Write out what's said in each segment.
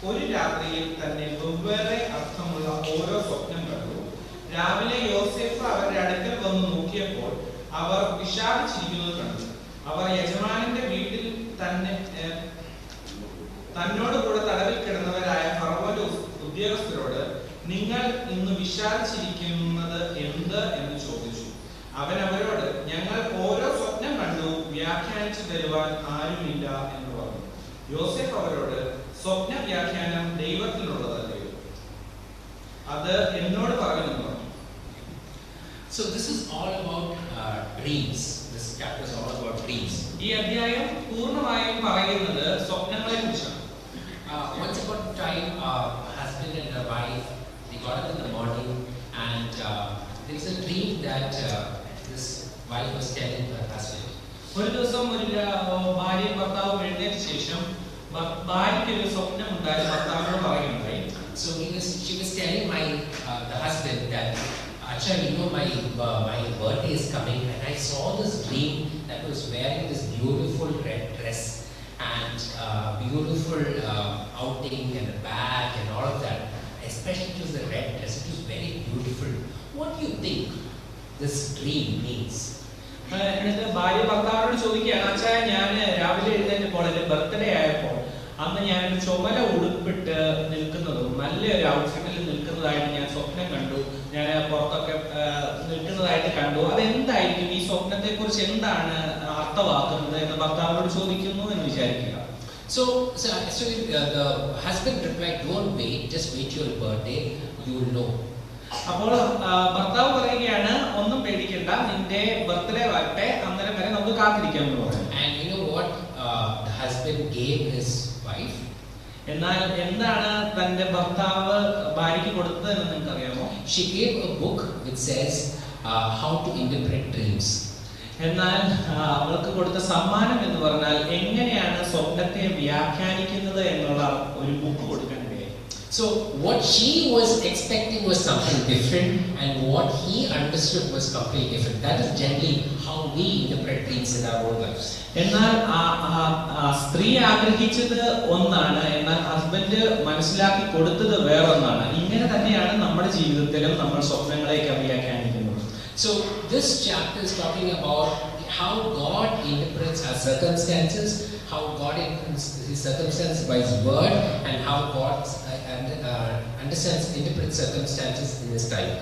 ഒരു രാത്രിയിൽ തന്നെ വെവ്വേറെ അർത്ഥമുള്ള ഓരോ സ്വപ്നം കണ്ടു. രാവിലെ യോസേഫ് അവരുടെ അടുക്കൽ വന്ന് നോക്കിയപ്പോൾ അവർ വിഷാദിച്ചിരിക്കുന്നത് കണ്ടു. അവർ യജമാനന്റെ വീട്ടിൽ തന്നോട് കൂടെ തടവിൽ കിടന്നവരായ ഫറവോന്റെ ഉദ്യോഗസ്ഥരോട്, നിങ്ങൾ ഇന്ന് വിഷാദിച്ചിരിക്കുന്നത് എന്ത് എന്ന് ചോദിച്ചു. അവൻ അവരോട്, ഞങ്ങൾ ഓരോ സ്വപ്നം കണ്ടു, വ്യാഖ്യാനിച്ചു തരുവാൻ ആരുമില്ല എന്ന് പറഞ്ഞു. യോസേഫ് അവരോട്, സ്വപ്ന വ്യാഖ്യാനം ദൈവത്തിനുള്ളതല്ലയോ? അത് എന്നോട് പറയുമെന്ന് പറഞ്ഞു. So this is all about dreams. This chapter is all about dreams. ഈ അധ്യായം പൂർണ്ണമായും പറയുന്നത് സ്വപ്നങ്ങളെ കുറിച്ചാണ്. Once upon a time, a husband and a wife, they got up in the morning, and there was a dream that this wife was telling her husband. ഒരു ദിവസം ഒരു ഭാര്യയും ഭർത്താവും എഴുന്നേറ്റ ശേഷം ഭാര്യയ്ക്ക് ഒരു സ്വപ്നം ഉണ്ടായി ഭർത്താവിനോട് പറയുകയുണ്ടായി. So she was telling the husband that, Acha, you know, my birthday is coming, and I saw this dream that was wearing this beautiful red dress and beautiful outing and a bag and all of that. Especially it was the red dress. It was very beautiful. What do you think this dream means? എന്നിട്ട് ഭാര്യ ഭർത്താവിനോട് ചോദിക്കുകയാണ്, അച്ഛാ, ഞാൻ രാവിലെ എഴുന്നേറ്റപ്പോൾ എന്റെ birthday ആയപ്പോൾ അന്ന് ഞാനൊരു ചുമല ഉടുപ്പിട്ട് നിൽക്കുന്നതും നല്ലൊരു ഔട്ട്ഫിറ്റിൽ നിൽക്കുന്നതായിട്ട് ഞാൻ സ്വപ്നം കണ്ടു. ഞാൻ പുറത്തൊക്കെ നിൽക്കുന്നതായിട്ട് കണ്ടു. അതെന്തായിരിക്കും, ഈ സ്വപ്നത്തെ കുറിച്ച് എന്താണ് അർത്ഥമാക്കുന്നത് എന്ന് ഭർത്താവിനോട് ചോദിക്കുന്നു എന്ന് വിചാരിക്കുക. So the husband replied, don't wait, just wait your birthday, you will know. അപ്പോൾ ഭർത്താവ് പറയുകയാണ്, ഒന്നും പേടിക്കണ്ട, നിന്റെ ബർത്ത്ഡേ വരട്ടെ, അന്നേരം വരെ നമുക്ക് കാത്തിരിക്കാം എന്ന് പറഞ്ഞു. And you know what the husband gave his wife? എന്നാൽ എന്താണ് തന്റെ ഭർത്താവ് ഭാര്യയ്ക്ക് കൊടുത്തത് എന്ന് നിങ്ങൾക്ക് അറിയാമോ? She gave a book which says how to interpret dreams. എന്നാൽ അവൾക്ക് കൊടുത്ത സമ്മാനം എന്ന് പറഞ്ഞാൽ എങ്ങനെയാണ് സ്വപ്നത്തെ വ്യാഖ്യാനിക്കുന്നത് എന്നുള്ള ഒരു ബുക്ക് കൊടുക്കാൻ ഇടയായി. So what she was expecting was something different, and what he understood was completely different. That is generally how we interpret dreams in our own lives. എന്നാൽ സ്ത്രീ ആഗ്രഹിച്ചത് ഒന്നാണ്, എന്നാൽ ഹസ്ബൻഡ് മനസ്സിലാക്കി കൊടുത്തത് വേറൊന്നാണ്. ഇങ്ങനെ തന്നെയാണ് നമ്മുടെ ജീവിതത്തിലും നമ്മൾ സ്വപ്നങ്ങളെയൊക്കെ വ്യാഖ്യാനിക്കുന്നത്. So this chapter is talking about how God interprets our circumstances, how God interprets His circumstances by His word, and how God interprets circumstances in His time.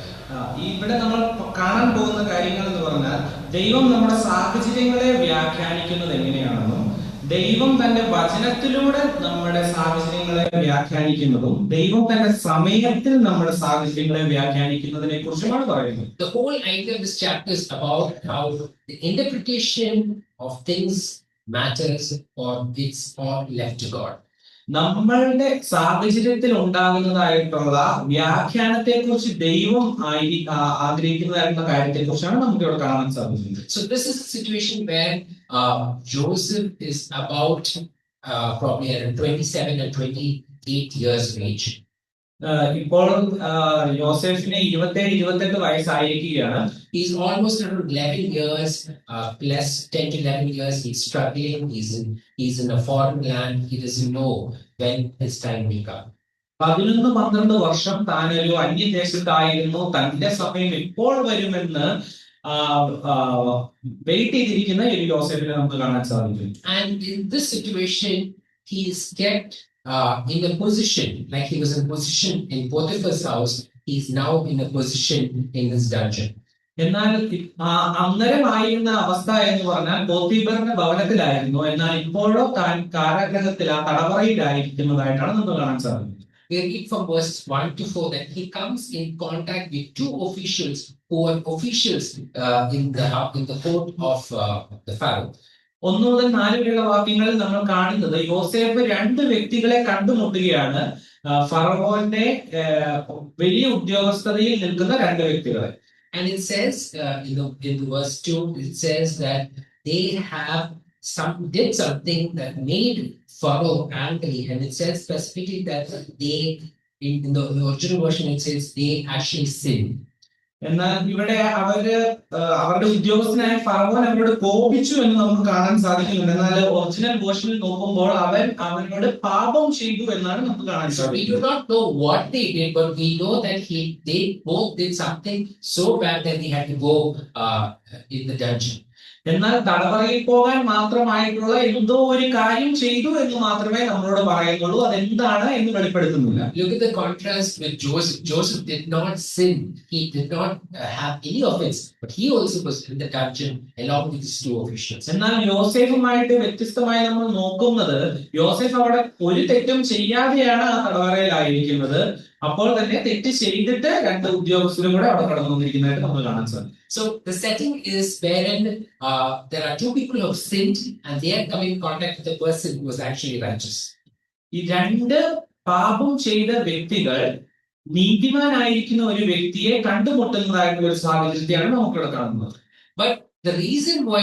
ഇവിടെ നമ്മൾ കാണാൻ പോകുന്ന കാര്യങ്ങൾ എന്ന് പറഞ്ഞാൽ ദൈവം നമ്മുടെ സാഹചര്യങ്ങളെ വ്യാഖ്യാനിക്കുന്നത് എങ്ങനെയാണെന്നും ദൈവം തന്റെ വചനത്തിലൂടെ നമ്മുടെ സാഹചര്യങ്ങളെ വ്യാഖ്യാനിക്കുന്നതും ദൈവം തന്റെ സമയത്തിൽ നമ്മുടെ സാഹചര്യങ്ങളെ വ്യാഖ്യാനിക്കുന്നതിനെ കുറിച്ചുമാണ് പറയുന്നത്. The whole idea of this chapter is about how the interpretation of things matters, or it's all left to God. നമ്മളുടെ സാഹചര്യത്തിൽ ഉണ്ടാകുന്നതായിട്ടുള്ള വ്യാഖ്യാനത്തെ കുറിച്ച് ദൈവം ആഗ്രഹിക്കുന്നതായിട്ടുള്ള കാര്യത്തെ കുറിച്ചാണ് നമുക്ക് ഇവിടെ കാണാൻ സാധിക്കുന്നത്. So this is a situation where Joseph is about probably around 27 and 28 years of age. ഇപ്പോൾ യോസേഫിന് 27-28 വയസ്സായിരിക്കുകയാണ്. He's almost around 11 years plus 10 to 11 years. He's struggling. He's in a foreign land. He doesn't know when his time will come. 11-12 വർഷം താനൊരു അന്യദേശത്തായിരുന്നു. തന്റെ സമയം ഇപ്പോൾ വരുമെന്ന് wait ചെയ്തിരിക്കുന്ന ഒരു യോസേഫിനെ നമുക്ക് കാണാൻ സാധിക്കും. And in this situation, he is kept in a position, like he was in a position in Potiphar's house. He's now in a position in this dungeon. എന്നാൽ അന്നേരമായിരുന്ന അവസ്ഥ എന്ന് പറഞ്ഞാൽ പോത്തിഫറിന്റെ ഭവനത്തിലായിരുന്നു. എന്നാൽ ഇപ്പോഴോ താൻ കാരാഗൃഹത്തിൽ തടവറയിലായിരിക്കുന്നതായിട്ടാണ് നമുക്ക് കാണാൻ സാധിക്കുന്നത്. We read from verse 1 to 4 that he comes in contact with two officials who are officials in the court of the Pharaoh. 1 മുതൽ 4 വരെയുള്ള വാക്യങ്ങളിൽ നമ്മൾ കാണുന്നത് യോസേഫ് 2 വ്യക്തികളെ കണ്ടുമുട്ടുകയാണ്. ഫറവോന്റെ വലിയ ഉദ്യോഗസ്ഥതയിൽ നിൽക്കുന്ന 2 വ്യക്തികളെ. And it says in verse 2, it says that they did something that made Pharaoh angry, and it says specifically that they, in the original version, it says they actually sinned. എന്നാൽ ഇവിടെ അവരുടെ ഉദ്യോഗസ്ഥനായ ഫറവോൻ അവരോട് കോപിച്ചു എന്ന് നമുക്ക് കാണാൻ സാധിക്കുന്നുണ്ട്. എന്നാൽ ഒറിജിനൽ വേർഷനിൽ നോക്കുമ്പോൾ അവനോട് പാപം ചെയ്തു എന്നാണ് നമുക്ക് കാണാൻ So we do സാധിക്കുന്നത്. not know what they did, but we know that they both did something so bad that they had to go in the dungeon. എന്നാൽ തടവറയിൽ പോകാൻ മാത്രമായിട്ടുള്ള എന്തോ ഒരു കാര്യം ചെയ്തു എന്ന് മാത്രമേ നമ്മളോട് പറയുന്നുള്ളൂ. അതെന്താണ് എന്ന് വെളിപ്പെടുത്തുന്നില്ല. Look at the contrast with Joseph. Joseph did not sin. He did not have any offense, but he also was in the dungeon along with his two officials. എന്നാൽ യോസേഫുമായിട്ട് വ്യത്യസ്തമായി നമ്മൾ നോക്കുന്നത്, യോസേഫ് അവിടെ ഒരു തെറ്റും ചെയ്യാതെയാണ് ആ തടവറയിലായിരിക്കുന്നത്. അപ്പോൾ തന്നെ തെറ്റ് ചെയ്തിട്ട് രണ്ട് ഉദ്യോഗസ്ഥരും കൂടെ അവിടെ കടന്നു വന്നിരിക്കുന്നതായിട്ട് നമ്മൾ കാണാൻ സാധിക്കും. So the setting is wherein there are two people who have sinned and they are coming in contact with a person who was actually righteous. ഈ രണ്ട് പാപം ചെയ്ത വ്യക്തികൾ നീതിമാനായിരിക്കുന്ന ഒരു വ്യക്തിയെ കണ്ടുമുട്ടുന്നതായിട്ടുള്ള ഒരു സാഹചര്യത്തെയാണ് നമുക്കിവിടെ കാണുന്നത്. But the reason why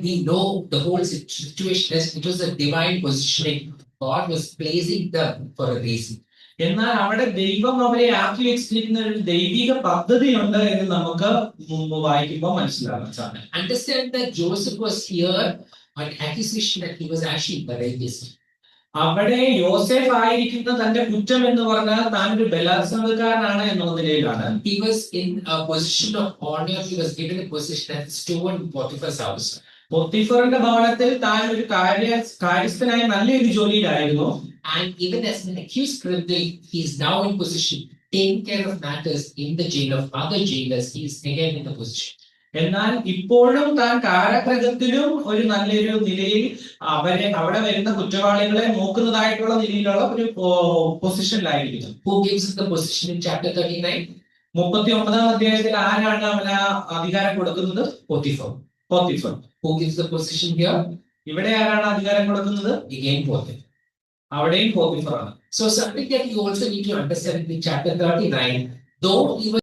we know the whole situation is it was a divine positioning. God was placing them for a reason. എന്നാൽ അവിടെ ദൈവം അവരെ ആക്കി വെച്ചിരിക്കുന്ന ഒരു ദൈവിക പദ്ധതിയുണ്ട് എന്ന് നമുക്ക് മുമ്പ് വായിക്കുമ്പോൾ മനസ്സിലാക്കാൻ സാധിക്കും. Understand that Joseph was here on accusation that he was actually the rapist. അവിടെ യോസേഫ് ആയിരിക്കുന്ന തന്റെ കുറ്റം എന്ന് പറഞ്ഞാൽ താൻ ഒരു ബലാത്സംഗക്കാരനാണ് എന്നുള്ള നിലയിലാണ്. He was in a position of honor. He was given a position as steward in Potiphar's house. പൊത്തിഫറിന്റെ ഭവനത്തിൽ താൻ ഒരു കാര്യസ്ഥനായി നല്ലൊരു ജോലിയിലായിരുന്നു. And even as an accused criminal, he is now in position taking care of matters in the jail of other jailers. He is again in the position. എന്നാൽ ഇപ്പോഴും താൻ കാരാഗൃഹത്തിലും ഒരു നല്ലൊരു നിലയിൽ അവിടെ വരുന്ന കുറ്റവാളികളെ നോക്കുന്നതായിട്ടുള്ള നിലയിലുള്ള ഒരു പൊസിഷനിലായിരിക്കുന്നു. Who gives him the position in chapter 39? 39-ാം അധ്യായത്തിൽ ആരാണ് അവന് അധികാരം കൊടുക്കുന്നത്? പൊത്തിഫർ. Who gives the position here? ഇവിടെ ആരാണ് അധികാരം കൊടുക്കുന്നത്? Again Potiphar. അവിടെയും പൊത്തിഫറാണ്. So something that you also need to understand in chapter 39, though he was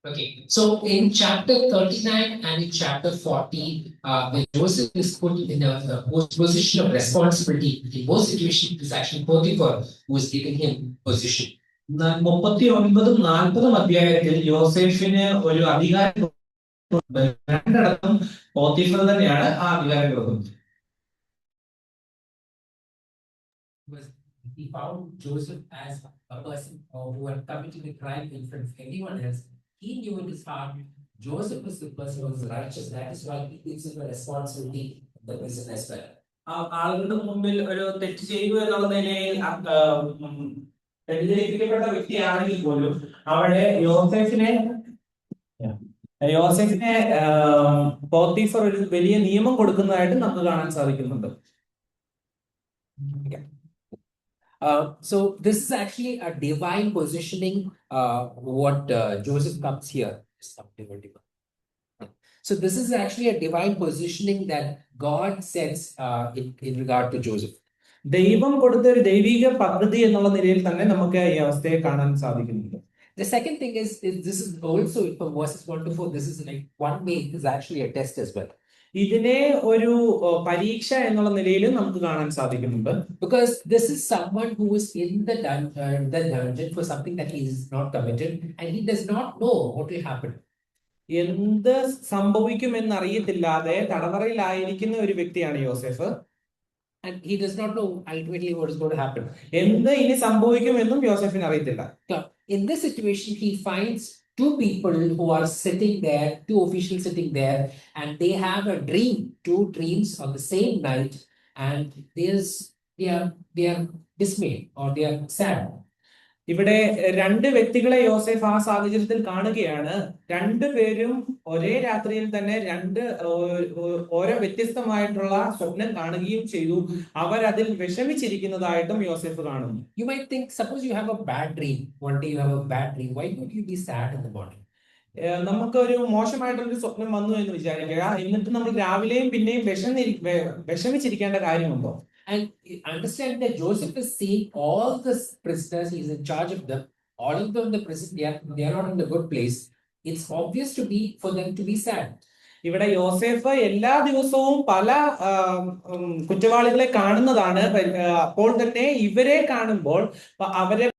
Okay, so in chapter 39 and in chapter 40, when Joseph is put in a position of responsibility, in both situations, it is actually Potiphar who is giving him position. 39-40 അധ്യായത്തിൽ യോസേഫിന് ഒരു അധികാരം രണ്ടിടത്തും Potiphar തന്നെയാണ് ആ അധികാരം കൊടുക്കുന്നത്. He found Joseph as a person who had committed a crime in front of anyone else. He knew in his heart Joseph was the person who was righteous. That is why he gives him a responsibility in the prison as well. ആളുകളുടെ മുമ്പിൽ ഒരു തെറ്റ് ചെയ്തു എന്നുള്ള നിലയിൽ തെറ്റിദ്ധരിക്കപ്പെട്ട വ്യക്തിയാണെങ്കിൽ പോലും അവിടെ യോസേഫിനെ പോത്തിഫർ ഒരു വലിയ നിയമം കൊടുക്കുന്നതായിട്ട് നമുക്ക് കാണാൻ സാധിക്കുന്നുണ്ട്. So this is actually a divine positioning. What Joseph comes here. So this is actually a divine positioning that God sets in regard to Joseph. ദൈവം കൊടുത്ത ഒരു ദൈവിക പദ്ധതി എന്നുള്ള നിലയിൽ തന്നെ നമുക്ക് ഈ അവസ്ഥയെ കാണാൻ സാധിക്കുന്നുണ്ട്. The second thing is this is also from verses 1 to 4. This is like one way. It is actually a test as well. ഇതിനെ ഒരു പരീക്ഷ എന്നുള്ള നിലയിലും നമുക്ക് കാണാൻ സാധിക്കുന്നുണ്ട്. Because this is someone who is in the dungeon for something that he is not committed, and he does not know what will happen. എന്ത് സംഭവിക്കുമെന്ന് അറിയത്തില്ലാതെ തടവറയിലായിരിക്കുന്ന ഒരു വ്യക്തിയാണ് യോസേഫ്. And he does not know ultimately what is going to happen. എന്ത് ഇനി സംഭവിക്കുമെന്നും യോസേഫിന് അറിയത്തില്ല. In this situation, he finds two people who are sitting there, two officials sitting there, and they have a dream, two dreams on the same night, and they are dismayed or they are sad. ഇവിടെ രണ്ട് വ്യക്തികളെ യോസേഫ് ആ സാഹചര്യത്തിൽ കാണുകയാണ്. രണ്ടുപേരും ഒരേ രാത്രിയിൽ തന്നെ ഓരോ വ്യത്യസ്തമായിട്ടുള്ള സ്വപ്നം കാണുകയും ചെയ്തു. അവർ അതിൽ വിഷമിച്ചിരിക്കുന്നതായിട്ടും യോസേഫ് കാണുന്നു. You might think, suppose you have a bad dream. One day you have a bad dream. Why would you be sad in the morning? നമുക്ക് ഒരു മോശമായിട്ടുള്ളൊരു സ്വപ്നം വന്നു എന്ന് വിചാരിക്കുക. എന്നിട്ട് നമ്മൾ രാവിലെയും പിന്നെയും വിഷമിച്ചിരിക്കേണ്ട കാര്യമുണ്ടോ? And understand that Joseph is seeing all the prisoners, he's in charge of them, all of them in the prison, they are not in a good place. It's obvious for them to be sad. ഇവിടെ യോസേഫ് എല്ലാ ദിവസവും പല കുറ്റവാളികളെ കാണുന്നതാണ്. അപ്പോൾ തന്നെ ഇവരെ കാണുമ്പോൾ അവരെ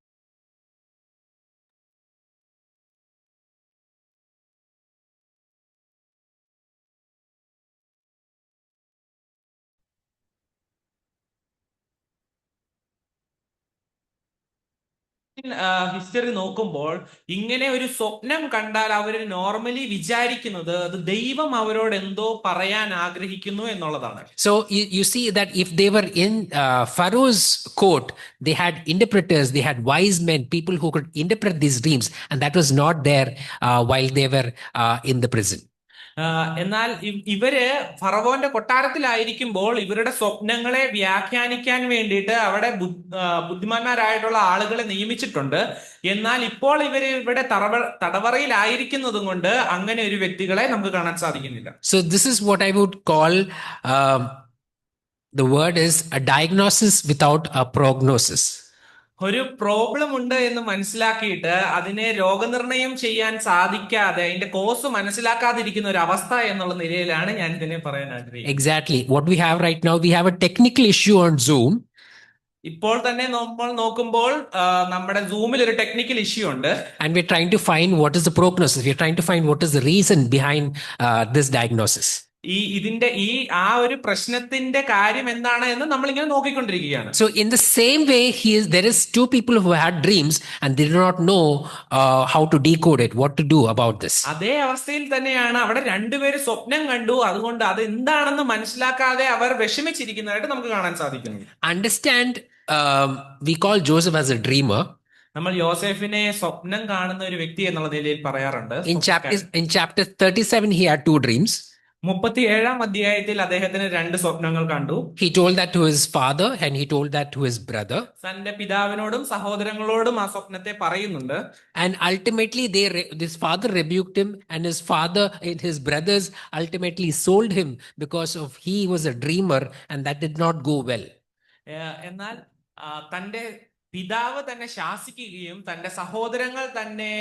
ഹിസ്റ്ററി നോക്കുമ്പോൾ ഇങ്ങനെ ഒരു സ്വപ്നം കണ്ടാൽ അവർ നോർമലി വിചാരിക്കുന്നത് അത് ദൈവം അവരോട് എന്തോ പറയാൻ ആഗ്രഹിക്കുന്നു എന്നുള്ളതാണ്. So you see that if they were in Pharaoh's court, they had interpreters, they had wise men, people who could interpret these dreams, and that was not there while they were in the prison. എന്നാൽ ഇവര് ഫറവോന്റെ കൊട്ടാരത്തിലായിരിക്കുമ്പോൾ ഇവരുടെ സ്വപ്നങ്ങളെ വ്യാഖ്യാനിക്കാൻ വേണ്ടിയിട്ട് അവിടെ ബുദ്ധിമാന്മാരായിട്ടുള്ള ആളുകളെ നിയമിച്ചിട്ടുണ്ട്. എന്നാൽ ഇപ്പോൾ ഇവിടെ തടവറയിലായിരിക്കുന്നതും കൊണ്ട് അങ്ങനെ ഒരു വ്യക്തികളെ നമുക്ക് കാണാൻ സാധിക്കുന്നില്ല. So this is what I would call the word is a diagnosis without a prognosis. ഒരു പ്രോബ്ലം ഉണ്ട് എന്ന് മനസ്സിലാക്കിയിട്ട് അതിനെ രോഗനിർണയം ചെയ്യാൻ സാധിക്കാതെ അതിന്റെ കോസ് മനസ്സിലാക്കാതിരിക്കുന്ന ഒരു അവസ്ഥ എന്നുള്ള നിലയിലാണ് ഞാൻ ഇതിനെ പറയാൻ ആഗ്രഹിക്കുന്നത്. Exactly. What we have right now, we have a technical issue on Zoom. ഇപ്പോൾ തന്നെ നമ്മൾ നോക്കുമ്പോൾ നമ്മുടെ സൂമിൽ ഒരു ടെക്നിക്കൽ ഇഷ്യൂ ഉണ്ട്. And we're trying to find what is the prognosis. We're trying to find what is the reason behind this diagnosis. ഇതിന്റെ ആ ഒരു പ്രശ്നത്തിന്റെ കാര്യം എന്താണ് എന്ന് നമ്മൾ ഇങ്ങനെ നോക്കിക്കൊണ്ടിരിക്കുകയാണ്. So in the same way, there is two people who had dreams and they do not know how to decode it, what to do about this. അതേ അവസ്ഥയിൽ തന്നെയാണ് അവിടെ രണ്ടുപേര് സ്വപ്നം കണ്ടു, അതുകൊണ്ട് അത് എന്താണെന്ന് മനസ്സിലാക്കാതെ അവർ വിഷമിച്ചിരിക്കുന്നതായിട്ട് നമുക്ക് കാണാൻ സാധിക്കുന്നു. Understand, we call Joseph as a dreamer. നമ്മൾ യോസേഫിനെ സ്വപ്നം കാണുന്ന ഒരു വ്യക്തി എന്നുള്ള നിലയിൽ പറയാറുണ്ട്. In chapter 37, he had 2 dreams. 37-ാം അധ്യായത്തിൽ അദ്ദേഹത്തിന് 2 സ്വപ്നങ്ങൾ കണ്ടു. He told that to his father and he told that to his brother. തന്റെ പിതാവിനോടും സഹോദരങ്ങളോടും ആ സ്വപ്നത്തെ പറയുന്നുണ്ട്. And ultimately, this father rebuked him, and his brothers ultimately sold him because of he was a dreamer, and that did not go well. എന്നാൽ തന്റെ പിതാവ് തന്നെ ശാസിക്കുകയും തന്റെ സഹോദരങ്ങൾ തന്നെ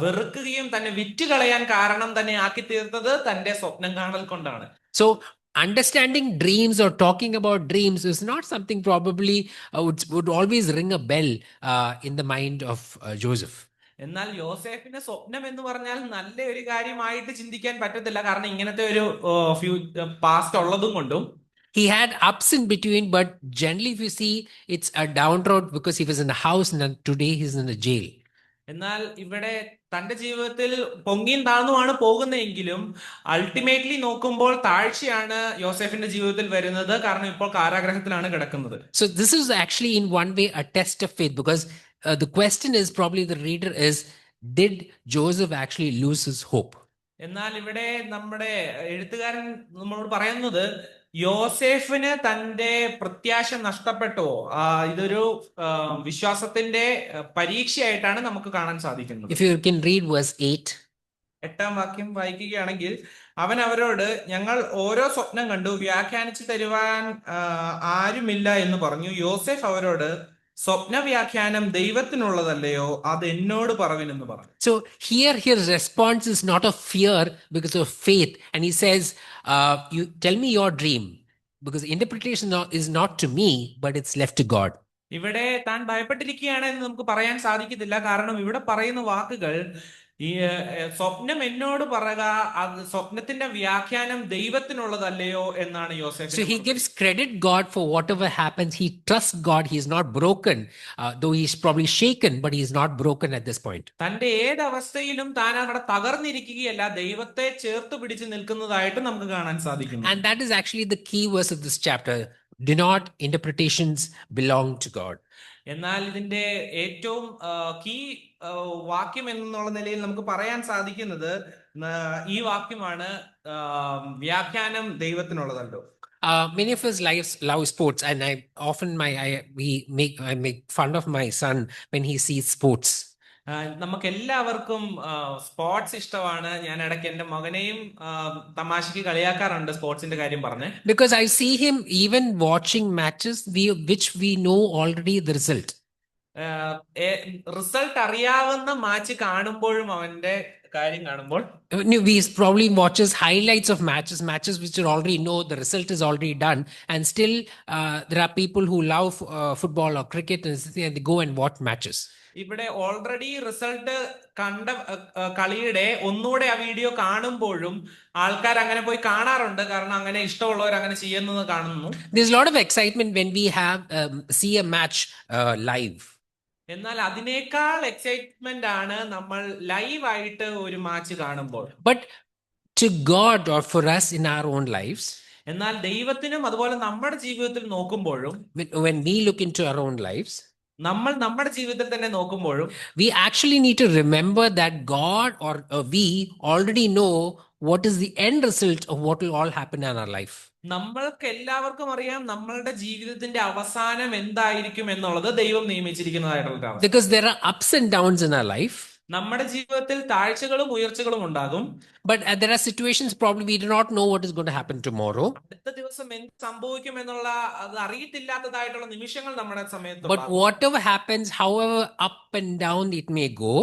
വെറുക്കുകയും തന്നെ വിറ്റുകളയാൻ കാരണം തന്നെ ആക്കി തീർത്തത് തന്റെ സ്വപ്നം കാണൽ കൊണ്ടാണ്. So understanding dreams or talking about dreams is not something probably would always ring a bell in the mind of Joseph. എന്നാൽ യോസേഫിന്റെ സ്വപ്നം എന്ന് പറഞ്ഞാൽ നല്ല ഒരു കാര്യമായിട്ട് ചിന്തിക്കാൻ പറ്റത്തില്ല, കാരണം ഇങ്ങനത്തെ ഒരു പാസ്റ്റ് ഉള്ളതും കൊണ്ടും. He had ups in between, but generally if you see, it's a down road because he was in a house and today he's in a jail. എന്നാൽ ഇവിടെ തന്റെ ജീവിതത്തിൽ പൊങ്ങിയും താഴ്ന്നുമാണ് പോകുന്നതെങ്കിലും അൾട്ടിമേറ്റ്ലി നോക്കുമ്പോൾ താഴ്ചയാണ് യോസേഫിന്റെ ജീവിതത്തിൽ വരുന്നത്, കാരണം ഇപ്പോൾ കാരാഗ്രഹത്തിലാണ് കിടക്കുന്നത്. So this is actually in one way a test of faith, because the question is probably the reader is, did Joseph actually lose his hope? എന്നാൽ ഇവിടെ നമ്മുടെ എഴുത്തുകാരൻ നമ്മളോട് പറയുന്നത് യോസേഫിന് തന്റെ പ്രത്യാശ നഷ്ടപ്പെട്ടോ, ഇതൊരു വിശ്വാസത്തിന്റെ പരീക്ഷയായിട്ടാണ് നമുക്ക് കാണാൻ സാധിക്കുന്നത്. If you can read verse 8. 8-ാം വാക്യം വായിക്കുകയാണെങ്കിൽ, അവൻ അവരോട്, ഞങ്ങൾ ഓരോ സ്വപ്നം കണ്ടു, വ്യാഖ്യാനിച്ചു തരുവാൻ ആരുമില്ല എന്ന് പറഞ്ഞു. യോസേഫ് അവരോട്, സ്വപ്ന വ്യാഖ്യാനം ദൈവത്തിനുള്ളതല്ലയോ, അത് എന്നോട് പറവിനെന്ന് പറഞ്ഞു. So here his response is not of fear because of faith, and he says, you tell me your dream, because interpretation is not to me but it's left to God. ഇവിടെ താൻ ഭയപ്പെട്ടിരിക്കുകയാണ് എന്ന് നമുക്ക് പറയാൻ സാധിക്കത്തില്ല, കാരണം ഇവിടെ പറയുന്ന വാക്കുകൾ ഈ സ്വപ്നം എന്നോട് പറയുക, അത് സ്വപ്നത്തിന്റെ വ്യാഖ്യാനം ദൈവത്തിനുള്ളതല്ലയോ എന്നാണ് യോസേഫ്. So he gives credit God for whatever happens. He trusts God. He is not broken, though he's probably shaken, but he is not broken at this point. തന്റെ ഏതവസ്ഥയിലും താൻ അവിടെ തകർന്നിരിക്കുകയല്ല, ദൈവത്തെ ചേർത്ത് പിടിച്ച് നിൽക്കുന്നതായിട്ട് നമുക്ക് കാണാൻ സാധിക്കുന്നു. And that is actually the key verse of this chapter. Do not interpretations belong to God. എന്നാൽ ഇതിന്റെ ഏറ്റവും കീ വാക്യം എന്നുള്ള നിലയിൽ നമുക്ക് പറയാൻ സാധിക്കുന്നത് ഈ വാക്യമാണ്, വ്യാഖ്യാനം ദൈവത്തിനുള്ളതല്ലോ. Many of us love sports, and I make fun of my son when he sees sports. നമുക്ക് എല്ലാവർക്കും സ്പോർട്സ് ഇഷ്ടമാണ്. ഞാൻ ഇടയ്ക്ക് എന്റെ മകനെയും തമാശക്ക് കളിയാക്കാറുണ്ട് സ്പോർട്സിന്റെ കാര്യം പറഞ്ഞ്. Because I see him even watching matches which we know already the result. Result അറിയാവുന്ന മാച്ച് കാണുമ്പോഴും അവന്റെ കാര്യം കാണുമ്പോൾ we probably watches highlights of matches which you already know the result is already done, and still there are people who love football or cricket and they go and watch matches. ഇവിടെ already result കണ്ട കളിയുടെ ഒന്നുകൂടെ ആ video കാണുമ്പോഴും ആൾക്കാർ അങ്ങനെ പോയി കാണാറുണ്ട്, കാരണം അങ്ങനെ ഇഷ്ടമുള്ളവർ അങ്ങനെ ചെയ്യുന്നത് കാണുന്നു. There's a lot of excitement when we see a match live. എന്നാൽ അതിനേക്കാൾ എക്സൈറ്റ്മെന്റ് ആണ് നമ്മൾ ലൈവായിട്ട് ഒരു മാച്ച് കാണുമ്പോൾ. But to God or for us in our own lives, എന്നാൽ ദൈവത്തിനും അതുപോലെ നമ്മുടെ ജീവിതത്തിൽ നോക്കുമ്പോഴും, when we look into our own lives, നമ്മൾ നമ്മുടെ ജീവിതത്തിൽ തന്നെ നോക്കുമ്പോഴും, we actually need to remember that God or we already know what is the end result of what will all happen in our life. നമ്മൾക്ക് എല്ലാവർക്കും അറിയാം നമ്മളുടെ ജീവിതത്തിന്റെ അവസാനം എന്തായിരിക്കും എന്നുള്ളത് ദൈവം നിയമിച്ചിരിക്കുന്നതായിട്ടുള്ള. Because there are ups and downs in our life. നമ്മുടെ ജീവിതത്തിൽ താഴ്ചകളും ഉയർച്ചകളും ഉണ്ടാകും. But there are situations probably we do not know what is going to happen tomorrow. അടുത്ത ദിവസം എന്ത് സംഭവിക്കും എന്നുള്ള അത് അറിയത്തില്ലാത്തതായിട്ടുള്ള നിമിഷങ്ങൾ നമ്മുടെ സമയത്ത്. But whatever happens, however up and down it may go,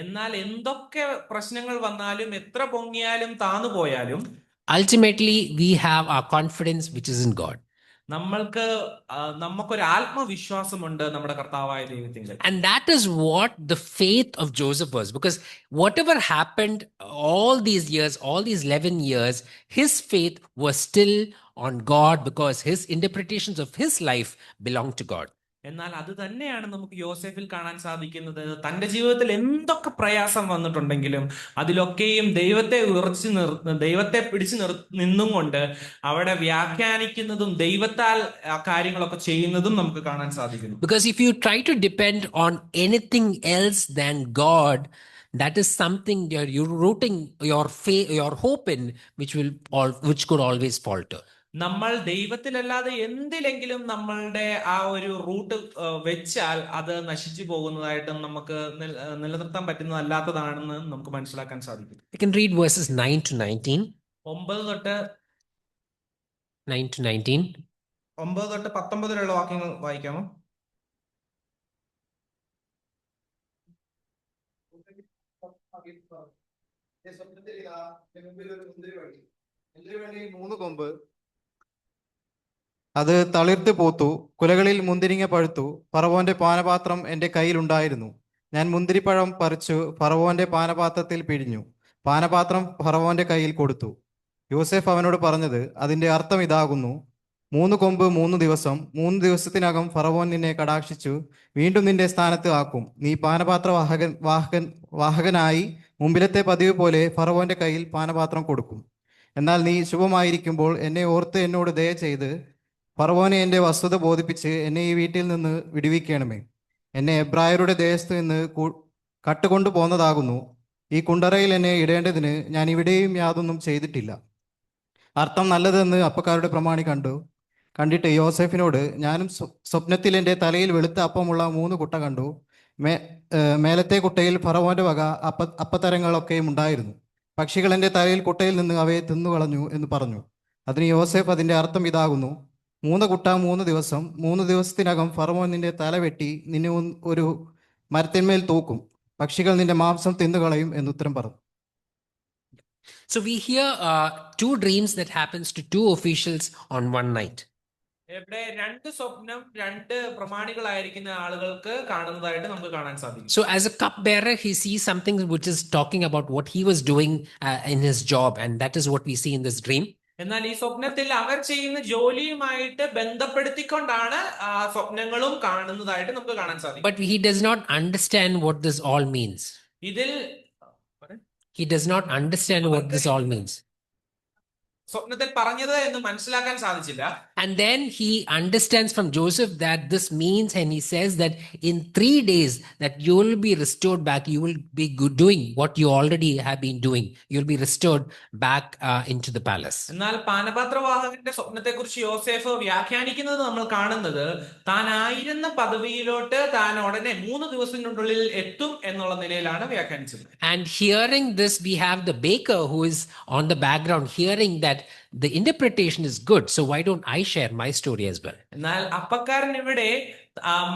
എന്നാൽ എന്തൊക്കെ പ്രശ്നങ്ങൾ വന്നാലും എത്ര പൊങ്ങിയാലും താന്നു പോയാലും ultimately we have our confidence which is in God. നമുക്കൊരു ആത്മവിശ്വാസമുണ്ട് നമ്മുടെ കർത്താവായ ദൈവത്തിൽ. And that is what the faith of Joseph was, because whatever happened all these years, all these 11 years, his faith was still on God because his interpretations of his life belonged to God. എന്നാൽ അത് തന്നെയാണ് നമുക്ക് യോസേഫിൽ കാണാൻ സാധിക്കുന്നത്. തന്റെ ജീവിതത്തിൽ എന്തൊക്കെ പ്രയാസം വന്നിട്ടുണ്ടെങ്കിലും അതിലൊക്കെയും ദൈവത്തെ പിടിച്ചു നിന്നും കൊണ്ട് അവിടെ വ്യാഖ്യാനിക്കുന്നതും ദൈവത്താൽ ആ കാര്യങ്ങളൊക്കെ ചെയ്യുന്നതും നമുക്ക് കാണാൻ സാധിക്കുന്നു. Because if you try to depend on anything else than God, that is something you're rooting your hope in, which could always falter. നമ്മൾ ദൈവത്തിലല്ലാതെ എന്തിലെങ്കിലും നമ്മളുടെ ആ ഒരു റൂട്ട് വെച്ചാൽ അത് നശിച്ചു പോകുന്നതായിട്ടും നമുക്ക് നിലനിർത്താൻ പറ്റുന്നതല്ലാത്തതാണെന്ന് നമുക്ക് മനസ്സിലാക്കാൻ സാധിക്കും. You can read verses 9 to 19. 9 തൊട്ട് 9 to 19. 9 തൊട്ട് 19 വരെയുള്ള വാക്യങ്ങൾ വായിക്കാമോ? മുന്തിരിവള്ളിയിൽ 3 കൊമ്പ്, അത് തളിർത്ത് പോത്തു. കുലകളിൽ മുന്തിരിങ്ങ പഴുത്തു. ഫറവോന്റെ പാനപാത്രം എൻ്റെ കയ്യിലുണ്ടായിരുന്നു. ഞാൻ മുന്തിരിപ്പഴം പറിച്ചു ഫറവോന്റെ പാനപാത്രത്തിൽ പിഴിഞ്ഞു. പാനപാത്രം ഫറവോന്റെ കയ്യിൽ കൊടുത്തു. യോസേഫ് അവനോട് പറഞ്ഞത് അതിന്റെ അർത്ഥം ഇതാകുന്നു: 3 കൊമ്പ് 3 ദിവസം. 3 ദിവസത്തിനകം ഫറവോൻ നിന്നെ കടാക്ഷിച്ചു വീണ്ടും നിന്റെ സ്ഥാനത്ത് ആക്കും. നീ പാനപാത്ര വാഹകനായി മുമ്പിലത്തെ പതിവ് പോലെ ഫറവോന്റെ കയ്യിൽ പാനപാത്രം കൊടുക്കും. എന്നാൽ നീ ശുഭമായിരിക്കുമ്പോൾ എന്നെ ഓർത്ത് എന്നോട് ദയ ചെയ്ത് ഫറവോനെ എൻ്റെ വസ്തുത ബോധിപ്പിച്ച് എന്നെ ഈ വീട്ടിൽ നിന്ന് വിടുവിക്കണമേ. എന്നെ എബ്രായരുടെ ദേശത്ത് നിന്ന് കട്ടുകൊണ്ടു പോന്നതാകുന്നു. ഈ കുണ്ടറയിൽ എന്നെ ഇടേണ്ടതിന് ഞാൻ ഇവിടെയും യാതൊന്നും ചെയ്തിട്ടില്ല. അർത്ഥം നല്ലതെന്ന് അപ്പക്കാരുടെ പ്രമാണി കണ്ടിട്ട് യോസേഫിനോട്, ഞാനും സ്വപ്നത്തിൽ എൻ്റെ തലയിൽ വെളുത്ത അപ്പമുള്ള 3 കുട്ട കണ്ടു. മേലത്തെ കുട്ടയിൽ ഫറവോന്റെ വക അപ്പത്തരങ്ങളൊക്കെയും ഉണ്ടായിരുന്നു. പക്ഷികൾ എൻ്റെ തലയിൽ കുട്ടയിൽ നിന്ന് അവയെ തിന്നുകളഞ്ഞു എന്ന് പറഞ്ഞു. അതിന് യോസേഫ് അതിൻ്റെ അർത്ഥം ഇതാകുന്നു: 3 കുട്ട 3 ദിവസം. 3 ദിവസത്തിനകം ഫറവോൻ നിന്റെ തല വെട്ടി നിന്നെ ഒരു മരത്തിന്മേൽ തൂക്കും. പക്ഷികൾ നിന്റെ മാംസം തിന്നുകളയും എന്നുത്തരം പറഞ്ഞു. So we hear 2 dreams that happens to 2 officials on one night. ഇവിടെ 2 സ്വപ്നം 2 പ്രമാണികളായിരിക്കുന്ന ആളുകൾക്ക് കാണുന്നതായിട്ട് നമുക്ക് കാണാൻ സാധിക്കും. So as a cupbearer, he sees something which is talking about what he was doing in his job, and that is what we see in this dream. എന്നാൽ ഈ സ്വപ്നത്തിൽ അവർ ചെയ്യുന്ന ജോലിയുമായിട്ട് ബന്ധപ്പെടുത്തിക്കൊണ്ടാണ് ആ സ്വപ്നങ്ങളും കാണുന്നതായിട്ട് നമുക്ക് കാണാൻ സാധിക്കും. But he does not understand what this all means. ഇതിൽ He does not understand what this all means. സ്വപ്നത്തിൽ പറഞ്ഞത് എന്ന് മനസ്സിലാക്കാൻ സാധിച്ചില്ല. And then he understands from Joseph that this means, and he says that in 3 days that you will be restored back. You will be doing what you already have been doing. You'll be restored back into the palace. എന്നാൽ പാനപാത്രവാഹകന്റെ സ്വപ്നത്തെ കുറിച്ച് യോസേഫ് വ്യാഖ്യാനിക്കുന്നത് നമ്മൾ കാണുന്നത് താൻ ആയിരുന്ന പദവിയിലോട്ട് താൻ ഉടനെ 3 ദിവസത്തിനുള്ളിൽ എത്തും എന്നുള്ള നിലയിലാണ് വ്യാഖ്യാനിച്ചത്. And hearing this, we have the baker who is on the background hearing that the interpretation is good. So why don't I share my story as well? എന്നാൽ അപ്പക്കാരൻ ഇവിടെ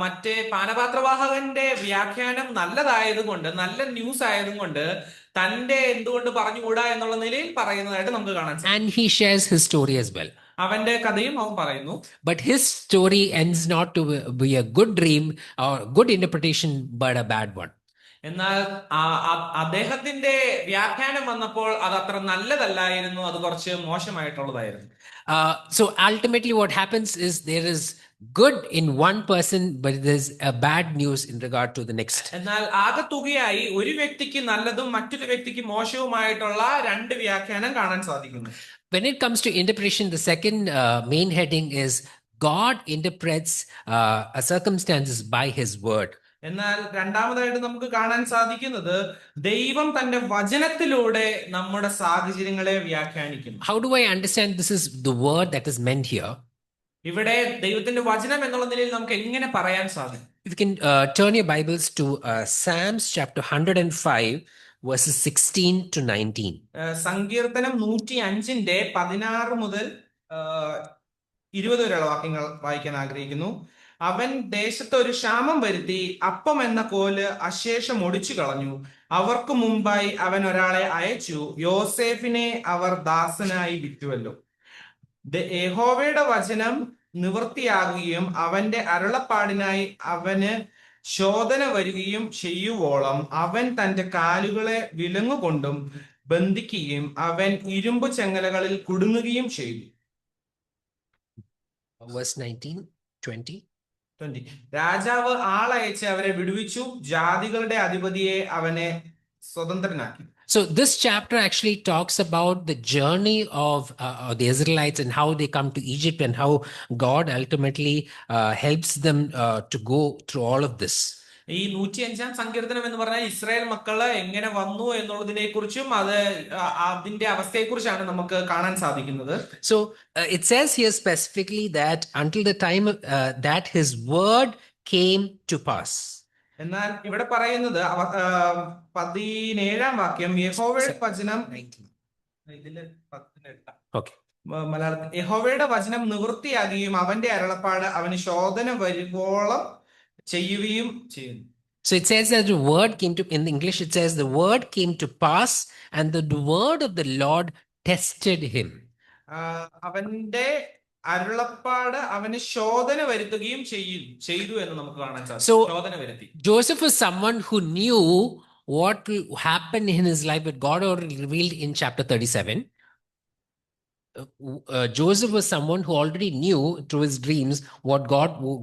മറ്റേ പാനപാത്രവാഹകന്റെ വ്യാഖ്യാനം നല്ലതായതുകൊണ്ട്, നല്ല ന്യൂസ് ആയതുകൊണ്ട് തന്റെ എന്തുകൊണ്ട് പറഞ്ഞുകൂടാ എന്നുള്ള നിലയിൽ പറയുന്നതായിട്ട് നമുക്ക് കാണാൻ സാധിക്കും. And he shares his story as well. അവന്റെ കഥയും അവൻ പറയുന്നു. But his story ends not to be a good dream or good interpretation, but a bad one. എന്നാൽ അദ്ദേഹത്തിന്റെ വ്യാഖ്യാനം വന്നപ്പോൾ അത് അത്ര നല്ലതല്ലായിരുന്നു, അത് കുറച്ച് മോശമായിട്ടുള്ളതായിരുന്നു. So ultimately what happens is there is good in one person, but there's a bad news in regard to the next. എന്നാൽ ആകത്തുകയായി ഒരു വ്യക്തിക്ക് നല്ലതും മറ്റൊരു വ്യക്തിക്ക് മോശവുമായിട്ടുള്ള 2 വ്യാഖ്യാനം കാണാൻ സാധിക്കുന്നു. When it comes to interpretation, the second main heading is God interprets circumstances by his word. എന്നാൽ രണ്ടാമതായിട്ട് നമുക്ക് കാണാൻ സാധിക്കുന്നത് ദൈവം തന്റെ വചനത്തിലൂടെ നമ്മുടെ സാഹചര്യങ്ങളെ വ്യാഖ്യാനിക്കുന്നു. How do I understand this is the word that is meant here? ഇവിടെ ദൈവത്തിന്റെ വചനം എന്നുള്ള നിലയിൽ നമുക്ക് എങ്ങനെ പറയാൻ സാധിക്കും? If you can turn your Bibles to Psalms chapter 105 verses 16 to 19. സങ്കീർത്തനം 105ന്റെ 16 മുതൽ 20 വരെയുള്ള വാക്യങ്ങൾ വായിക്കാൻ ആഗ്രഹിക്കുന്നു. അവൻ ദേശത്ത് ഒരു ക്ഷാമം വരുത്തി, അപ്പം എന്ന കോല് അശേഷം ഒടിച്ചു കളഞ്ഞു. അവർക്ക് മുമ്പായി അവൻ ഒരാളെ അയച്ചു, യോസേഫിനെ അവർ ദാസനായി വിറ്റുവല്ലോ. യഹോവയുടെ വചനം നിവൃത്തിയാകുകയും അവന്റെ അരുളപ്പാടിനായി അവന് ശോധന വരികയും ചെയ്യുവോളം അവൻ തന്റെ കാലുകളെ വിലങ്ങുകൊണ്ടും ബന്ധിക്കുകയും അവൻ ഇരുമ്പു ചെങ്ങലകളിൽ കുടുങ്ങുകയും ചെയ്തു. Verse 19, 20. 20. രാജാവ് ആളയച്ച് അവരെ വിടുവിച്ചു, ജാതികളുടെ അധിപതിയെ അവനെ സ്വതന്ത്രനാക്കി. So this chapter actually talks about the journey of the Israelites and how they come to Egypt and how God ultimately helps them to go through all of this. ഈ 105-ാം സങ്കീർത്തനം എന്ന് പറഞ്ഞാൽ ഇസ്രായേൽ മക്കള് എങ്ങനെ വന്നു എന്നുള്ളതിനെ കുറിച്ചും അതിന്റെ അവസ്ഥയെക്കുറിച്ചാണ് നമുക്ക് കാണാൻ സാധിക്കുന്നത്. So it says here specifically that until the time that his word came to pass. എന്നാൽ ഇവിടെ പറയുന്നത് 17-ാം വാക്യം, യഹോവയുടെ വചനം, ഇതില് 18. Okay. മലയാളത്തിൽ യഹോവയുടെ വചനം നിവൃത്തിയാകുകയും അവന്റെ അരുളപ്പാട് അവന് ശോധന വരുവോളം ചെയ്യുകയും ചെയ്യുന്നു. So it says that the word came to, in English it says the word came to pass and the word of the Lord tested him. അവന്റെ അരുളപ്പാട് അവന് ശോധന വരുത്തുകയും ചെയ്തു എന്ന് നമുക്ക് കാണാൻ സാധിക്കും. So ശോധന വരുത്തി. Joseph was someone who knew what will happen in his life, but God already revealed in chapter 37. Joseph was someone who already knew through his dreams what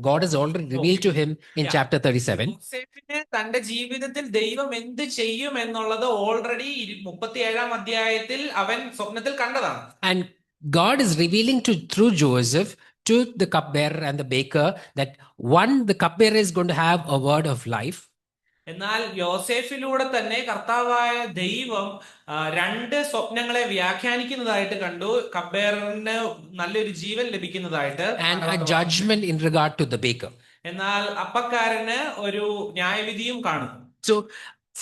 God has already revealed to him in chapter 37. യോസേഫിന് തന്റെ ജീവിതത്തിൽ ദൈവം എന്ത് ചെയ്യും എന്നുള്ളത് already 37-ാം അധ്യായത്തിൽ അവൻ സ്വപ്നത്തിൽ കണ്ടതാണ്. And God is revealing through Joseph to the cupbearer and the baker that the cupbearer is going to have a word of life. എന്നാൽ യോസേഫിലൂടെ തന്നെ കർത്താവായ ദൈവം 2 സ്വപ്നങ്ങളെ വ്യാഖ്യാനിക്കുന്നതായിട്ട് കണ്ടു. കബ്ബേറിന് നല്ലൊരു ജീവൻ ലഭിക്കുന്നതായിട്ട്, And a judgment in regard to the baker. എന്നാൽ അപ്പക്കാരന് ഒരു ന്യായവിധിയും കാണുന്നു. So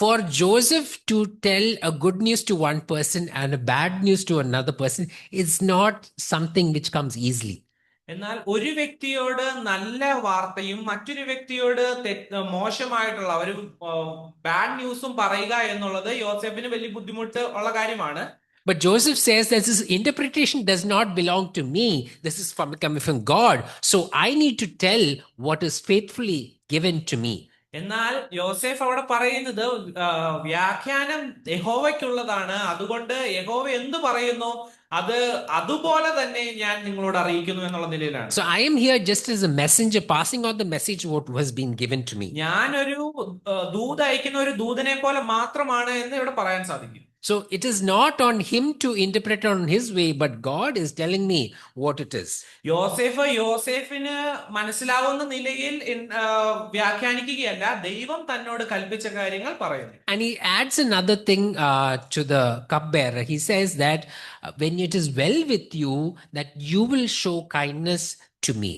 for Joseph to tell a good news to one person and a bad news to another person is not something which comes easily. എന്നാൽ ഒരു വ്യക്തിയോട് നല്ല വാർത്തയും മറ്റൊരു വ്യക്തിയോട് മോശമായിട്ടുള്ള ഒരു ബാഡ് ന്യൂസും പറയുക എന്നുള്ളത് യോസേഫിന് വലിയ ബുദ്ധിമുട്ട് ഉള്ള കാര്യമാണ്. But Joseph says that this interpretation does not belong to me. This is coming from God. So I need to tell what is faithfully given to me. എന്നാൽ യോസേഫ് അവിടെ പറയുന്നത് വ്യാഖ്യാനം യഹോവയ്ക്കുള്ളതാണ്, അതുകൊണ്ട് യഹോവ എന്ത് പറയുന്നു അതുപോലെ തന്നെ ഞാൻ നിങ്ങളോട് അറിയിക്കുന്നു എന്നുള്ള നിലയിലാണ്. So I am here just as a messenger passing on the message what has been given to me. ഞാനൊരു ദൂത് അയക്കുന്ന ഒരു ദൂതനെ പോലെ മാത്രമാണ് എന്ന് ഇവിടെ പറയാൻ സാധിക്കും. So it is not on him to interpret on his way, but God is telling me what it is. യോസേഫിന് മനസ്സിലാവുന്ന നിലയിൽ വ്യാഖ്യാനിക്കുകയല്ല, ദൈവം തന്നോട് കൽപ്പിച്ച കാര്യങ്ങൾ പറയുന്നു. And he adds another thing to the cupbearer. He says that when it is well with you, that you will show kindness to me.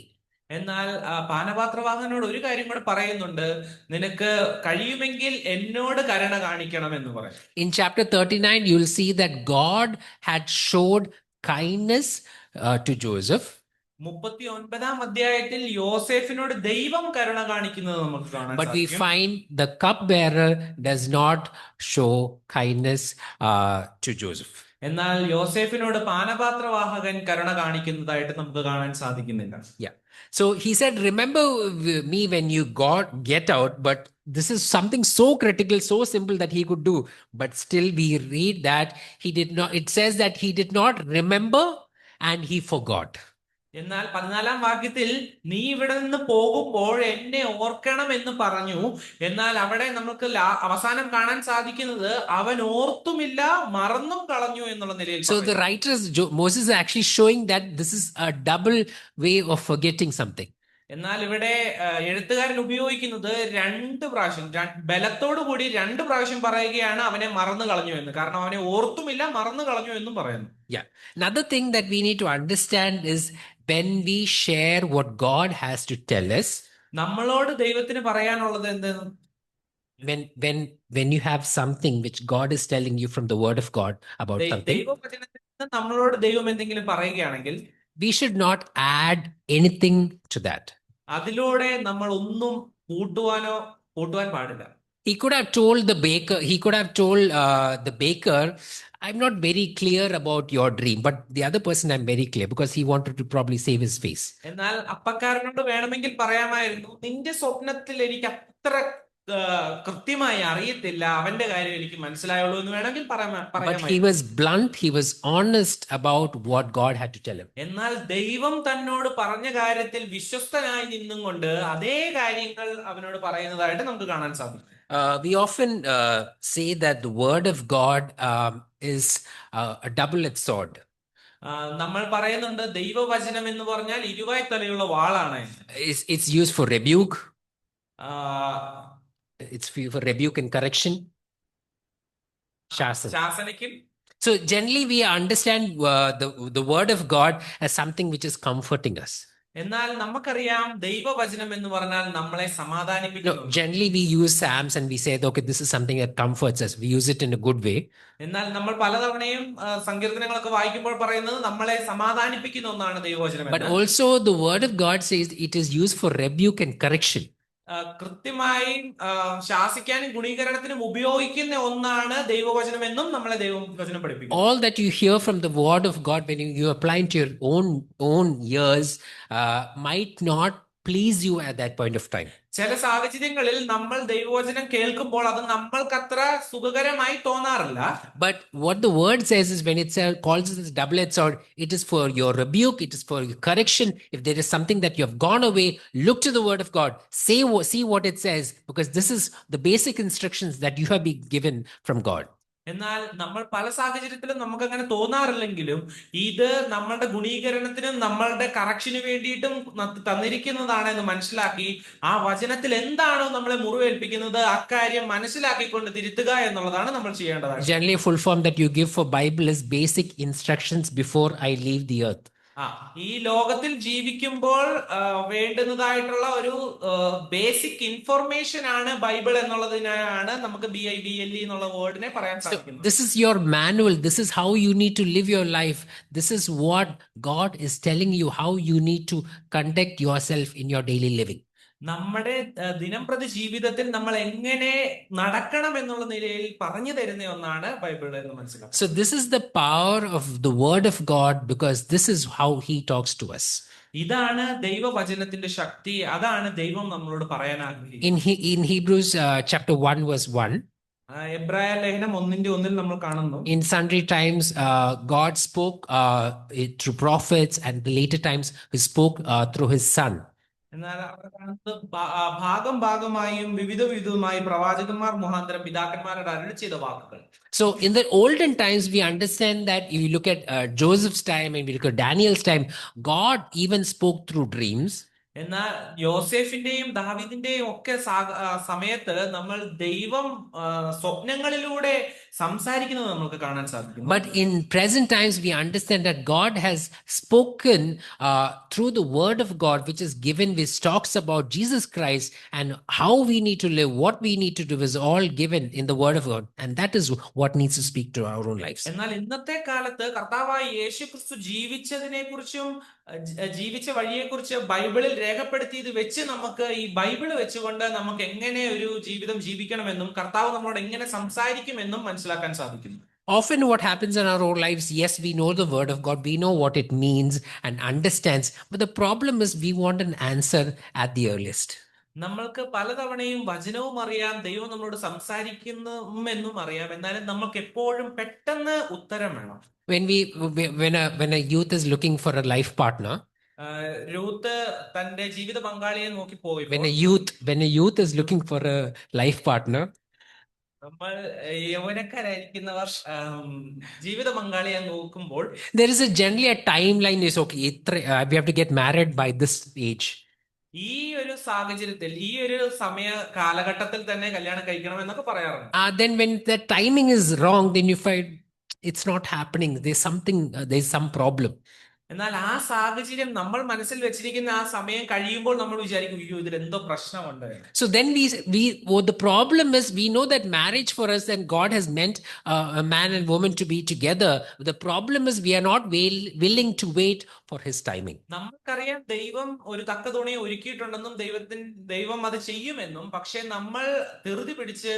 എന്നാൽ പാനപാത്രവാഹനോട് ഒരു കാര്യം കൂടെ പറയുന്നുണ്ട്, നിനക്ക് കഴിയുമെങ്കിൽ എന്നോട് കരുണ കാണിക്കണം എന്ന് പറയും. In chapter 39, you will see that God had showed kindness to Joseph. 39-ാം അധ്യായത്തിൽ യോസേഫിനോട് ദൈവം കരുണ കാണിക്കുന്നത് നമുക്ക് കാണാൻ But we സാധിക്കും. find the cupbearer does not show kindness to Joseph. എന്നാൽ യോസേഫിനോട് പാനപാത്രവാഹകൻ കരുണ കാണിക്കുന്നതായിട്ട് നമുക്ക് കാണാൻ സാധിക്കുന്നില്ല. Yeah. So he said, remember me when you get out, but this is something so critical, so simple that he could do. But still we read that he did not, it says that he did not remember and he forgot. എന്നാൽ 14-ാം വാക്യത്തിൽ നീ ഇവിടെ നിന്ന് പോകുമ്പോൾ എന്നെ ഓർക്കണം എന്ന് പറഞ്ഞു. എന്നാൽ അവിടെ നമുക്ക് അവസാനം കാണാൻ സാധിക്കുന്നത് അവൻ ഓർത്തുമില്ല, മറന്നും കളഞ്ഞു എന്നുള്ള നിലയിൽ. So the writers, Moses is actually showing that this is a double way of forgetting something. എന്നാൽ ഇവിടെ എഴുത്തുകാരൻ ഉപയോഗിക്കുന്നത് 2 പ്രാവശ്യം ബലത്തോടു കൂടി 2 പ്രാവശ്യം പറയുകയാണ് അവനെ മറന്നു കളഞ്ഞു എന്ന്. കാരണം അവനെ ഓർത്തുമില്ല, മറന്നു കളഞ്ഞു എന്നും പറയുന്നു. Yeah. Another thing that we need to understand is when we share what God has to tell us. നമ്മളോട് ദൈവത്തിന് പറയാനുള്ളത് എന്തെന്ന്? When you have something which God is telling you from the word of God about something, ദൈവവചനത്തിൽ നിന്ന് നമ്മളോട് ദൈവം എന്തെങ്കിലും പറയുകയാണെങ്കിൽ we should not add anything to that. അതിലൂടെ നമ്മൾ ഒന്നും കൂട്ടുവാൻ പാടില്ല. He could have told the baker, I'm not very clear about your dream, but the other person I'm very clear, because he wanted to probably save his face. എന്നാൽ അപ്പക്കാരനോട് വേണമെങ്കിൽ പറയാമായിരുന്നു, നിന്റെ സ്വപ്നത്തിൽ എനിക്ക് അത്ര കൃത്യമായി അറിയത്തില്ല, അവന്റെ കാര്യം എനിക്ക് മനസ്സിലായുള്ളൂ എന്ന് വേണമെങ്കിൽ But പറയാം. he was blunt, he was honest about what God had to tell him. എന്നാൽ ദൈവം തന്നോട് പറഞ്ഞ കാര്യത്തിൽ വിശ്വസ്തനായി നിന്നും കൊണ്ട് അതേ കാര്യങ്ങൾ അവനോട് പറയുന്നതായിട്ട് നമുക്ക് കാണാൻ സാധിക്കും. We often say that the word of God is a double-edged sword. നമ്മൾ പറയുന്നുണ്ട് ദൈവവചനം എന്ന് പറഞ്ഞാൽ ഇരുവായ്ത്തലയുള്ള വാളാണ്. It's used for rebuke. ആ, It's for rebuke and correction. Shasan. ശാസനയ്ക്കും. So generally we understand the word of God as something which is comforting us. എന്നാൽ നമുക്കറിയാം ദൈവവചനം എന്ന് പറഞ്ഞാൽ നമ്മളെ No, സമാധാനിപ്പിക്കുന്നു. generally we use Psalms and we say, okay, this is something that comforts us. We use it in a good way. എന്നാൽ നമ്മൾ പലതവണയും സങ്കീർത്തനങ്ങളൊക്കെ വായിക്കുമ്പോൾ പറയുന്നത് നമ്മളെ സമാധാനിപ്പിക്കുന്ന ഒന്നാണ് ദൈവവചനം But എന്ന്. also the word of God says it is used for rebuke and correction. കൃത്യമായും ശാസിക്കാനും ഗുണീകരണത്തിനും ഉപയോഗിക്കുന്ന ഒന്നാണ് ദൈവവചനം എന്നും നമ്മളെ ദൈവവചനം പഠിപ്പിക്കുന്നു. All that you hear from the word of God when you apply it to your own ears might not please you at that point of time. ചില സാഹചര്യങ്ങളിൽ നമ്മൾ ദൈവവചനം കേൾക്കുമ്പോൾ അത് നമ്മൾക്കത്ര സുഖകരമായി തോന്നാറില്ല. But what the word says is when it calls it as double-edged sword, it is for your rebuke, it is for your correction. If there is something that you have gone away, look to the word of God, see what it says, because this is the basic instructions that you have been given from God. എന്നാൽ നമ്മൾ പല സാഹചര്യത്തിലും നമുക്ക് അങ്ങനെ തോന്നാറില്ലെങ്കിലും ഇത് നമ്മളുടെ ഗുണീകരണത്തിനും നമ്മളുടെ കറക്ഷന് വേണ്ടിയിട്ടും തന്നിരിക്കുന്നതാണ് എന്ന് മനസ്സിലാക്കി ആ വചനത്തിൽ എന്താണോ നമ്മളെ മുറിവേൽപ്പിക്കുന്നത് അക്കാര്യം മനസ്സിലാക്കിക്കൊണ്ട് തിരുത്തുക എന്നുള്ളതാണ് നമ്മൾ ചെയ്യേണ്ടത്. Generally, a full form that you give for Bible is basic instructions before I leave the earth. ഈ ലോകത്തിൽ ജീവിക്കുമ്പോൾ വേണ്ടുന്നതായിട്ടുള്ള ഒരു ബേസിക് ഇൻഫർമേഷൻ ആണ് ബൈബിൾ എന്നുള്ളതിനാണ് നമുക്ക് BIBLE എന്നുള്ള വേർഡിനെ പറയാൻ സാധിക്കുന്നത്. This is your manual. This is how you need to live your life. This is what God is telling you how you need to conduct yourself in your daily living. നമ്മുടെ ദിനംപ്രതി ജീവിതത്തിൽ നമ്മൾ എങ്ങനെ നടക്കണം എന്നുള്ള നിലയിൽ പറഞ്ഞു തരുന്ന ഒന്നാണ് ബൈബിൾ എന്ന് മനസ്സിലാക്കുക. So this is the power of the word of God, because this is how he talks to us. ഇതാണ് ദൈവവചനത്തിന്റെ ശക്തി, അതാണ് ദൈവം നമ്മളോട് പറയാൻ ആഗ്രഹിക്കുന്നത്. In Hebrews chapter 1 verse 1, എബ്രായ ലേഖനം 1:1 നമ്മൾ കാണുന്നു. in sundry times God spoke through prophets, and the later times he spoke through his son. എന്നാൽ അവിടെ കാണുന്നത് ഭാഗമായും വിവിധമായി പ്രവാചകന്മാർ മുഖാന്തരം പിതാക്കന്മാരോട് അരുളി ചെയ്ത വാക്കുകൾ. So in the olden times, we understand that if you look at Joseph's time and we look at Daniel's time, God even spoke through dreams. എന്നാൽ യോസേഫിന്റെയും ദാവീദിന്റെയും ഒക്കെ സമയത്ത് നമ്മൾ ദൈവം സ്വപ്നങ്ങളിലൂടെ സംസാരിക്കുന്നത് നമുക്ക് കാണാൻ സാധിക്കും. But in present times, we understand that God has spoken through the word of God, which is given, which talks about Jesus Christ and how we need to live, what we need to do is all given in the word of God. And that is what needs to speak to our own lives. എന്നാൽ ഇന്നത്തെ കാലത്ത് കർത്താവായ യേശുക്രിസ്തു ജീവിച്ചതിനെ കുറിച്ചും ജീവിച്ച വഴിയെക്കുറിച്ച് ബൈബിളിൽ രേഖപ്പെടുത്തിയത് വെച്ച് നമുക്ക് ഈ ബൈബിൾ വെച്ചുകൊണ്ട് നമുക്ക് എങ്ങനെ ഒരു ജീവിതം ജീവിക്കണമെന്നും കർത്താവ് നമ്മളോട് എങ്ങനെ സംസാരിക്കുമെന്നും മനസ്സിലാക്കാൻ സാധിക്കുന്നു. Often what happens in our own lives, yes, we know the word of God, we know what it means and understands, but the problem is we want an answer at the earliest. നമ്മൾക്ക് പലതവണയും വചനവും അറിയാം, ദൈവം നമ്മളോട് സംസാരിക്കുന്നുമെന്നും അറിയാം, എന്നാലും നമുക്ക് എപ്പോഴും പെട്ടെന്ന് ഉത്തരം വേണം. When a youth is looking for a life partner, Ruth തന്റെ ജീവിത പങ്കാളിയെ നോക്കി പോയി. when a youth is looking for a life partner, നമ്മൾ യൗവനക്കാരായിരിക്കുന്നവർ ജീവിത പങ്കാളിയെ നോക്കുമ്പോൾ there is generally a timeline is okay, we have to get married by this age. ഈ ഒരു സാഹചര്യത്തിൽ ഈ ഒരു സമയ കാലഘട്ടത്തിൽ തന്നെ കല്യാണം കഴിക്കണം എന്നൊക്കെ പറയാറുണ്ട്. Then when the timing is wrong, then you find it's not happening. There's some problem. എന്നാൽ ആ സാഹചര്യം നമ്മൾ മനസ്സിൽ വെച്ചിരിക്കുന്ന ആ സമയം കഴിയുമ്പോൾ നമ്മൾ വിചാരിക്കും, അയ്യോ ഇതിൽ എന്തോ പ്രശ്നമുണ്ട്. So then the problem is, we know that marriage for us and God has meant a man and woman to be together. The problem is we are not willing to wait for his timing. നമുക്കറിയാം ദൈവം ഒരു തക്ക തുണിയെ ഒരുക്കിയിട്ടുണ്ടെന്നും ദൈവം അത് ചെയ്യുമെന്നും, പക്ഷെ നമ്മൾ ധൃതി പിടിച്ച്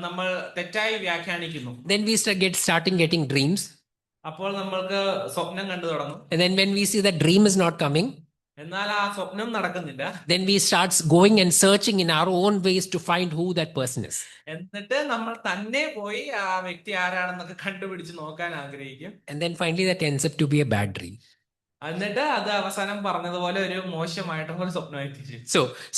നമ്മൾ തെറ്റായി വ്യാഖ്യാനിക്കുന്നു. Then we starting getting dreams. അപ്പോൾ നമ്മൾക്ക് സ്വപ്നം കണ്ടു തുടങ്ങും. And then when we see that dream is not coming, എന്നാൽ ആ സ്വപ്നം നടക്കുന്നില്ല. Then we start going and searching in our own ways to find who that person is. എന്നിട്ട് നമ്മൾ തന്നെ പോയി ആ വ്യക്തി ആരാണെന്നൊക്കെ കണ്ടുപിടിച്ച് നോക്കാൻ ആഗ്രഹിക്കും. And then finally that ends up to be a bad dream. എന്നിട്ട് അത് അവസാനം പറഞ്ഞതുപോലെ ഒരു മോശമായിട്ടുള്ള ഒരു സ്വപ്നമായി തീരും.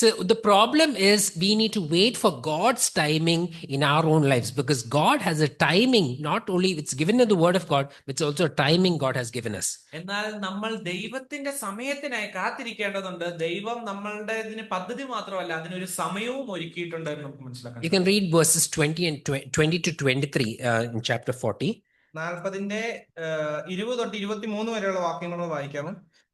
So the problem is we need to wait for God's timing in our own lives, because God has a timing, not only it's given in the word of God, but it's also a timing God has given us. എന്നാൽ നമ്മൾ ദൈവത്തിന്റെ സമയത്തിനായി കാത്തിരിക്കേണ്ടതുണ്ട്. ദൈവം നമ്മളുടെ ഇതിന് പദ്ധതി മാത്രമല്ല, അതിനൊരു സമയവും ഒരുക്കിയിട്ടുണ്ട് എന്ന് നമുക്ക് മനസ്സിലാക്കാം. You can read verses 20 to 23 in chapter 40. 40 20 തൊട്ട് 23 വരെയുള്ള വാക്യങ്ങൾ വായിക്കാമോ?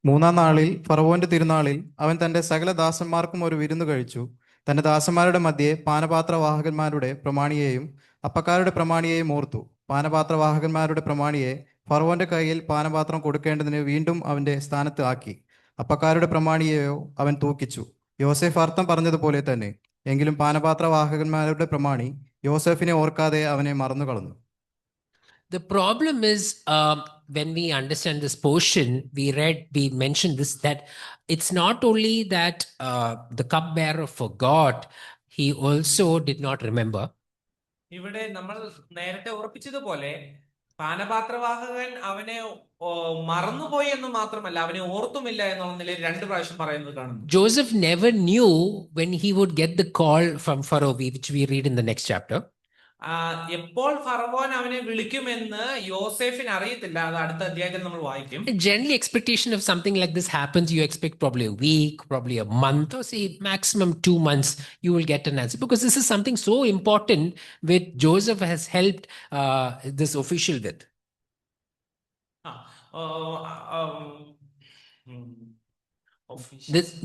3-ാം നാളിൽ ഫറവോന്റെ തിരുനാളിൽ അവൻ തന്റെ സകല ദാസന്മാർക്കും ഒരു വിരുന്ന് കഴിച്ചു. തന്റെ ദാസന്മാരുടെ മധ്യേ പാനപാത്രവാഹകന്മാരുടെ പ്രമാണിയെയും അപ്പക്കാരുടെ പ്രമാണിയെയും ഓർത്തു. പാനപാത്രവാഹകന്മാരുടെ പ്രമാണിയെ ഫറവോന്റെ കയ്യിൽ പാനപാത്രം കൊടുക്കേണ്ടതിന് വീണ്ടും അവന്റെ സ്ഥാനത്ത് ആക്കി. അപ്പക്കാരുടെ പ്രമാണിയെയോ അവൻ തൂക്കിച്ചു. യോസേഫ് അർത്ഥം പറഞ്ഞതുപോലെ തന്നെ. എങ്കിലും പാനപാത്രവാഹകന്മാരുടെ പ്രമാണി യോസേഫിനെ ഓർക്കാതെ അവനെ മറന്നുകളഞ്ഞു. The problem is, when we understand this portion, we mentioned this, that it's not only that the cupbearer forgot, he also did not remember. ഇവിടെ നമ്മൾ നേരത്തെ ഉറപ്പിച്ചതുപോലെ പാനപാത്രവാഹകൻ അവനെ മറന്നുപോയി എന്ന് മാത്രമല്ല, അവനെ ഓർത്തുമില്ല എന്നുള്ള നിലയിൽ 2 പ്രാവശ്യം പറയുന്നത് കാണുന്നു. Joseph never knew when he would get the call from Pharaoh, which we read in the next chapter. എപ്പോൾ ഫറവോൻ അവനെ വിളിക്കുമെന്ന് യോസേഫിന് അറിയത്തില്ല. അത് അടുത്ത അധ്യായത്തിൽ നമ്മൾ വായിക്കും. Generally, expectation of something like this happens, you expect probably a week, probably a month, or say maximum 2 months, you will get an answer, because this is something so important which Joseph has helped this official with.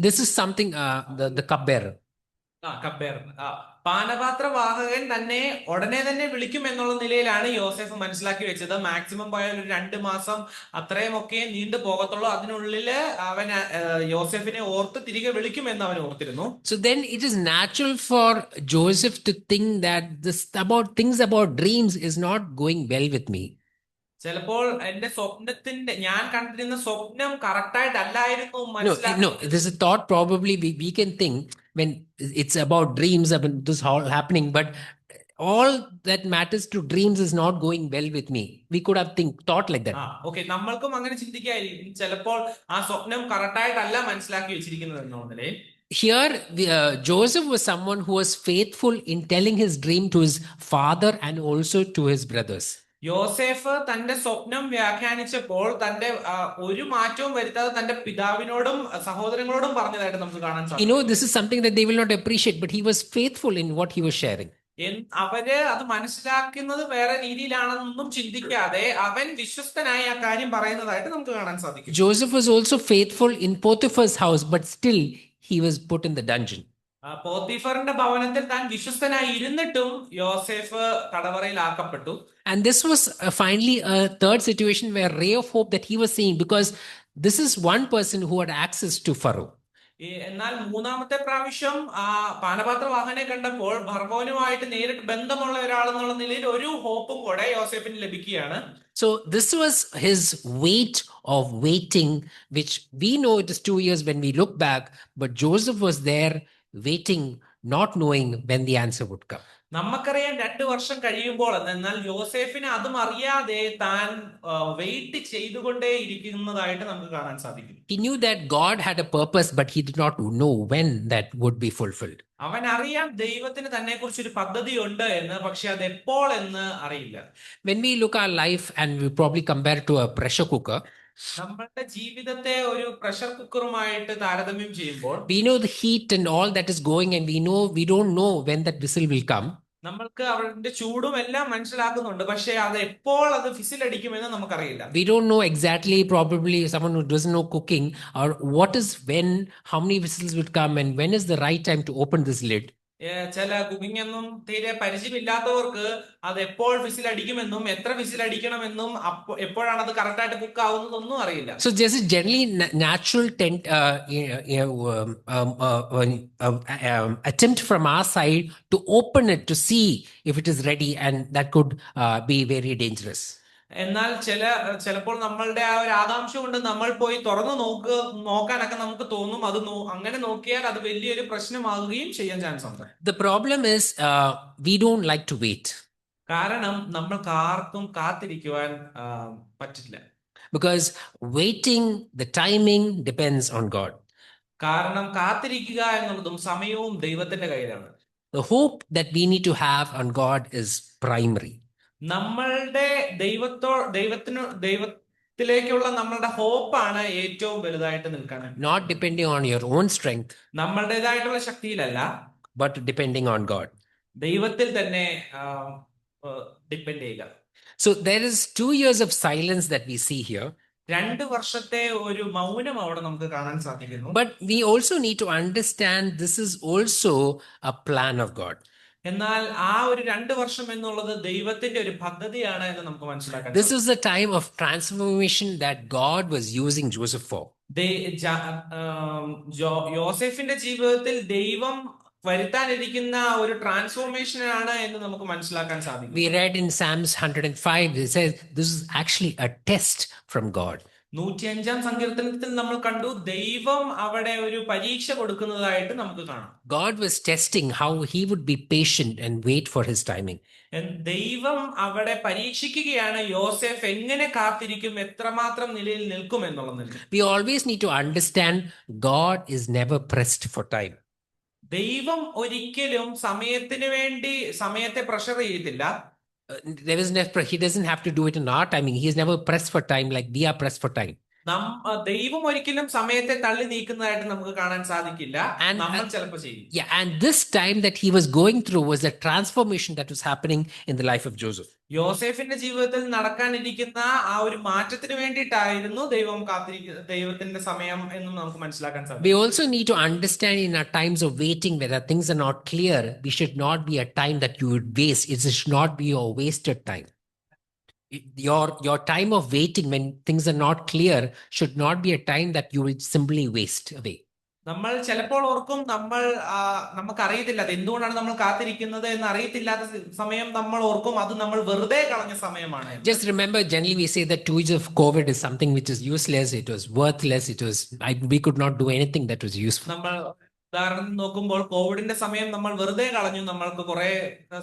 This is something, the cupbearer. പാനപാത്രവാഹകൻ തന്നെ ഉടനെ തന്നെ വിളിക്കും എന്നുള്ള നിലയിലാണ് യോസേഫ് മനസ്സിലാക്കി വെച്ചത്. Maximum പോയാൽ ഒരു 2 മാസം അത്രയുമൊക്കെ നീണ്ടു പോകത്തുള്ളൂ. അതിനുള്ളില് അവൻ യോസേഫിനെ ഓർത്ത് തിരികെ വിളിക്കുമെന്ന് അവൻ ഓർത്തിരുന്നു. So then it is natural for Joseph to think that things about dreams is not going well with me. ചിലപ്പോൾ എന്റെ ഞാൻ കണ്ടിരുന്ന സ്വപ്നം കറക്റ്റായിട്ടല്ലായിരുന്നു No, മനസ്സിലാക്കി. this is a thought probably we can think when it's about dreams, about this all happening, but all that matters to dreams is not going well with me. We could have thought like that. Okay, നമ്മൾക്കും അങ്ങനെ ചിന്തിക്കായിരിക്കും. ചിലപ്പോൾ ആ സ്വപ്നം കറക്റ്റായിട്ടല്ല മനസ്സിലാക്കി വെച്ചിരിക്കുന്നത് എന്നോണ്ടല്ലേ. Here, Joseph was someone who was faithful in telling his dream to his father and also to his brothers. യോസേഫ് തന്റെ സ്വപ്നം വ്യാഖ്യാനിച്ചപ്പോൾ തന്റെ ഒരു മാറ്റവും വരുത്താതെ തന്റെ പിതാവിനോടും സഹോദരങ്ങളോടും പറഞ്ഞതായിട്ട് നമുക്ക് കാണാൻ സാധിക്കും. This is something that they will not appreciate, but he was faithful in what he was sharing. അവര് അത് മനസ്സിലാക്കുന്നത് വേറെ രീതിയിലാണെന്നൊന്നും ചിന്തിക്കാതെ അവൻ വിശ്വസ്തനായി ആ കാര്യം പറയുന്നതായിട്ട് നമുക്ക് കാണാൻ സാധിക്കും. Joseph was also faithful in Potiphar's house, but still he was put in the dungeon. പോത്തിഫറിന്റെ ഭവനത്തിൽ താൻ വിശ്വസ്തനായി ഇരുന്നിട്ടും യോസേഫ് തടവറയിലാക്കപ്പെട്ടു. And this was finally a third situation where ray of hope that he was seeing, because this is one person who had access to Pharaoh. എന്നാൽ 3-ാമത്തെ പ്രാവശ്യം ആ പാനപാത്രവാഹനെ കണ്ടപ്പോൾ ഫറവോനുമായിട്ട് നേരിട്ട് ബന്ധമുള്ള ഒരാളെന്നുള്ള നിലയിൽ ഒരു ഹോപ്പും കൂടെ യോസേഫിന് ലഭിക്കുകയാണ്. So this was his weight of waiting, which we know it is 2 years when we look back, but Joseph was there waiting, not knowing when the answer would come. നമുക്കറിയാം 2 വർഷം കഴിയുമ്പോൾ, എന്നാൽ യോസേഫിന് അതും അറിയാതെ താൻ വെയിറ്റ് ചെയ്തുകൊണ്ടേ ഇരിക്കുന്നതായിട്ട് നമുക്ക് കാണാൻ സാധിക്കും. He knew that God had a purpose, but he did not know when that would be fulfilled. അവൻ അറിയാം ദൈവത്തിന് തന്നെ കുറിച്ച് ഒരു പദ്ധതി ഉണ്ട് എന്ന്, പക്ഷെ അത് എപ്പോൾ എന്ന് അറിയില്ല. When we look our life and we probably compare to a pressure cooker, നമ്മളുടെ ജീവിതത്തെ ഒരു പ്രഷർ കുക്കറുമായിട്ട് താരതമ്യം ചെയ്യുമ്പോൾ we know the heat and all that is going, and we don't know when that whistle will come. നമ്മൾക്ക് അവരുടെ ചൂടും എല്ലാം മനസ്സിലാക്കുന്നുണ്ട്, പക്ഷെ അത് എപ്പോൾ അത് ഫിസിലടിക്കുമെന്ന് നമുക്കറിയില്ല. We don't know exactly, probably someone who doesn't know cooking, or how many whistles would come, and when is the right time to open this lid. ചില കുക്കിംഗ് ഒന്നും തീരെ പരിചയമില്ലാത്തവർക്ക് അത് എപ്പോൾ ഫിസിൽ അടിക്കുമെന്നും എത്ര ഫിസിൽ അടിക്കണമെന്നും എപ്പോഴാണ് അത് കറക്റ്റായിട്ട് കുക്ക് ആവുന്നതൊന്നും അറിയില്ല. So this is generally natural attempt from our side to open it to see if it is ready, and that could be very dangerous. എന്നാൽ ചിലപ്പോൾ നമ്മളുടെ ആ ഒരു ആകാംക്ഷ കൊണ്ട് നമ്മൾ പോയി തുറന്നു നോക്കാനൊക്കെ നമുക്ക് തോന്നും. അത് അങ്ങനെ നോക്കിയാൽ അത് വലിയൊരു പ്രശ്നമാകുകയും ചെയ്യാൻ ചാൻസ് ഉണ്ട്. The problem is we don't like to wait. കാരണം നമ്മൾക്ക് ആർക്കും കാത്തിരിക്കുവാൻ പറ്റില്ല. Because waiting, the timing depends on God. കാരണം കാത്തിരിക്കുക എന്നുള്ളതും സമയവും ദൈവത്തിന്റെ കയ്യിലാണ്. The hope that we need to have on God is primary. നമ്മളുടെ ദൈവത്തിലേക്കുള്ള നമ്മളുടെ ഹോപ്പാണ് ഏറ്റവും വലുതായിട്ട് നിൽക്കണം. Not depending on your own strength, നമ്മളുടേതായിട്ടുള്ള ശക്തിയിലല്ല, but depending on God. ദൈവത്തിൽ തന്നെ ഡിപ്പെൻഡ് ചെയ്യുക. So there is 2 years of silence that we see here. 2 വർഷത്തെ ഒരു മൗനം അവിടെ നമുക്ക് കാണാൻ സാധിക്കുന്നു. But we also need to understand this is also a plan of God. എന്നാൽ ആ ഒരു 2 വർഷം എന്നുള്ളത് ദൈവത്തിന്റെ ഒരു പദ്ധതിയാണ് എന്ന് നമുക്ക് മനസ്സിലാക്കാൻ. This is the time of transformation that God was using Joseph for. യോസെഫിന്റെ ജീവിതത്തിൽ ദൈവം വരുത്താനിരിക്കുന്ന ഒരു ട്രാൻസ്ഫോർമേഷൻ ആണ് എന്ന് നമുക്ക് മനസ്സിലാക്കാൻ സാധിക്കും. We read in Psalms 105, it says this is actually a test from God. 105-ാം സങ്കീർത്തനത്തിൽ നമ്മൾ കണ്ടു ദൈവം അവിടെ ഒരു പരീക്ഷ കൊടുക്കുന്നതായിട്ട് നമുക്ക് കാണാം. God was testing how he would be patient and wait for his timing. ദൈവം അവിടെ പരീക്ഷിക്കുകയാണ് യോസെഫ് എങ്ങനെ കാത്തിരിക്കും, എത്രമാത്രം നിലയിൽ നിൽക്കും എന്നുള്ളത്. We always need to understand God is never pressed for time. ദൈവം ഒരിക്കലും സമയത്തെ പ്രഷർ ചെയ്തില്ല. He doesn't have to do it in our timing. He is never pressed for time like we are pressed for time. ദൈവം ഒരിക്കലും സമയത്തെ തള്ളി നീക്കുന്നതായിട്ട് നമുക്ക് കാണാൻ സാധിക്കില്ല. നമ്മൾ ചിലപ്പോൾ ചെയ്യും. Yeah, and this time that he was going through was a transformation that was happening in the life of Joseph. യോസെഫിന്റെ ജീവിതത്തിൽ നടക്കാനിരിക്കുന്ന ആ ഒരു മാറ്റത്തിന് വേണ്ടിയിട്ടായിരുന്നു ദൈവത്തിന്റെ സമയം എന്നും നമുക്ക് മനസ്സിലാക്കാൻ സാധിക്കും. We also need to understand in our times of waiting where things are not clear, we should not be a time that you would waste. It should not be your wasted time. Your time of waiting when things are not clear should not be a time that you will simply waste away. നമ്മൾ ചിലപ്പോൾ ഓർക്കും നമുക്കറിയത്തില്ല അത് എന്തുകൊണ്ടാണ് നമ്മൾ കാത്തിരിക്കുന്നത് എന്ന് അറിയത്തില്ലാത്ത സമയം നമ്മൾ ഓർക്കും അത് നമ്മൾ വെറുതെ കളഞ്ഞ സമയമാണ്. Just remember, generally we say that 2 years of COVID is something which is useless, it was worthless, we could not do anything that was useful. നമ്മൾ ഉദാഹരണം നോക്കുമ്പോൾ കോവിഡിന്റെ സമയം നമ്മൾ വെറുതെ കളഞ്ഞു, നമ്മൾക്ക് കുറെ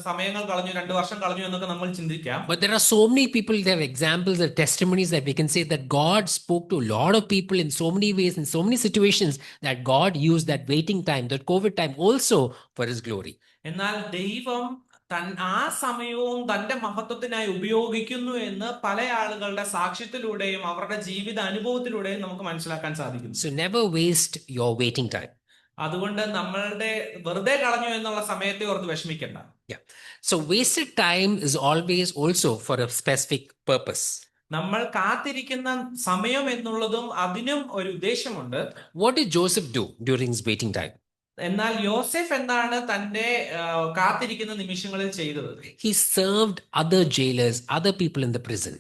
സമയങ്ങൾ കളഞ്ഞു, 2 വർഷം കളഞ്ഞു എന്നൊക്കെ നമ്മൾ ചിന്തിക്കാം. But there are so many people, there are examples, there are testimonies that we can say that God spoke to a lot of people in so many ways, in so many situations, that God used that waiting time, that COVID time also for his glory. എന്നാൽ ദൈവം ആ സമയവും തന്റെ മഹത്വത്തിനായി ഉപയോഗിക്കുന്നു എന്ന് പല ആളുകളുടെ സാക്ഷ്യത്തിലൂടെയും അവരുടെ ജീവിത അനുഭവത്തിലൂടെയും നമുക്ക് മനസ്സിലാക്കാൻ സാധിക്കും. So never waste your waiting time. അതുകൊണ്ട് നമ്മളുടെ വെറുതെ കളഞ്ഞു എന്നുള്ള സമയത്തെ ഓർത്ത് വിഷമിക്കണ്ട. Yeah. So wasted time is always also for a specific purpose. നമ്മൾ കാത്തിരിക്കുന്ന സമയം എന്നുള്ളതും അതിനും ഒരു ഉദ്ദേശമുണ്ട്. What did Joseph do during his waiting time? എന്നാൽ യോസെഫ് എന്താണ് തന്റെ കാത്തിരിക്കുന്ന നിമിഷങ്ങളിൽ ചെയ്തത്? He served other jailers, other people in the prison.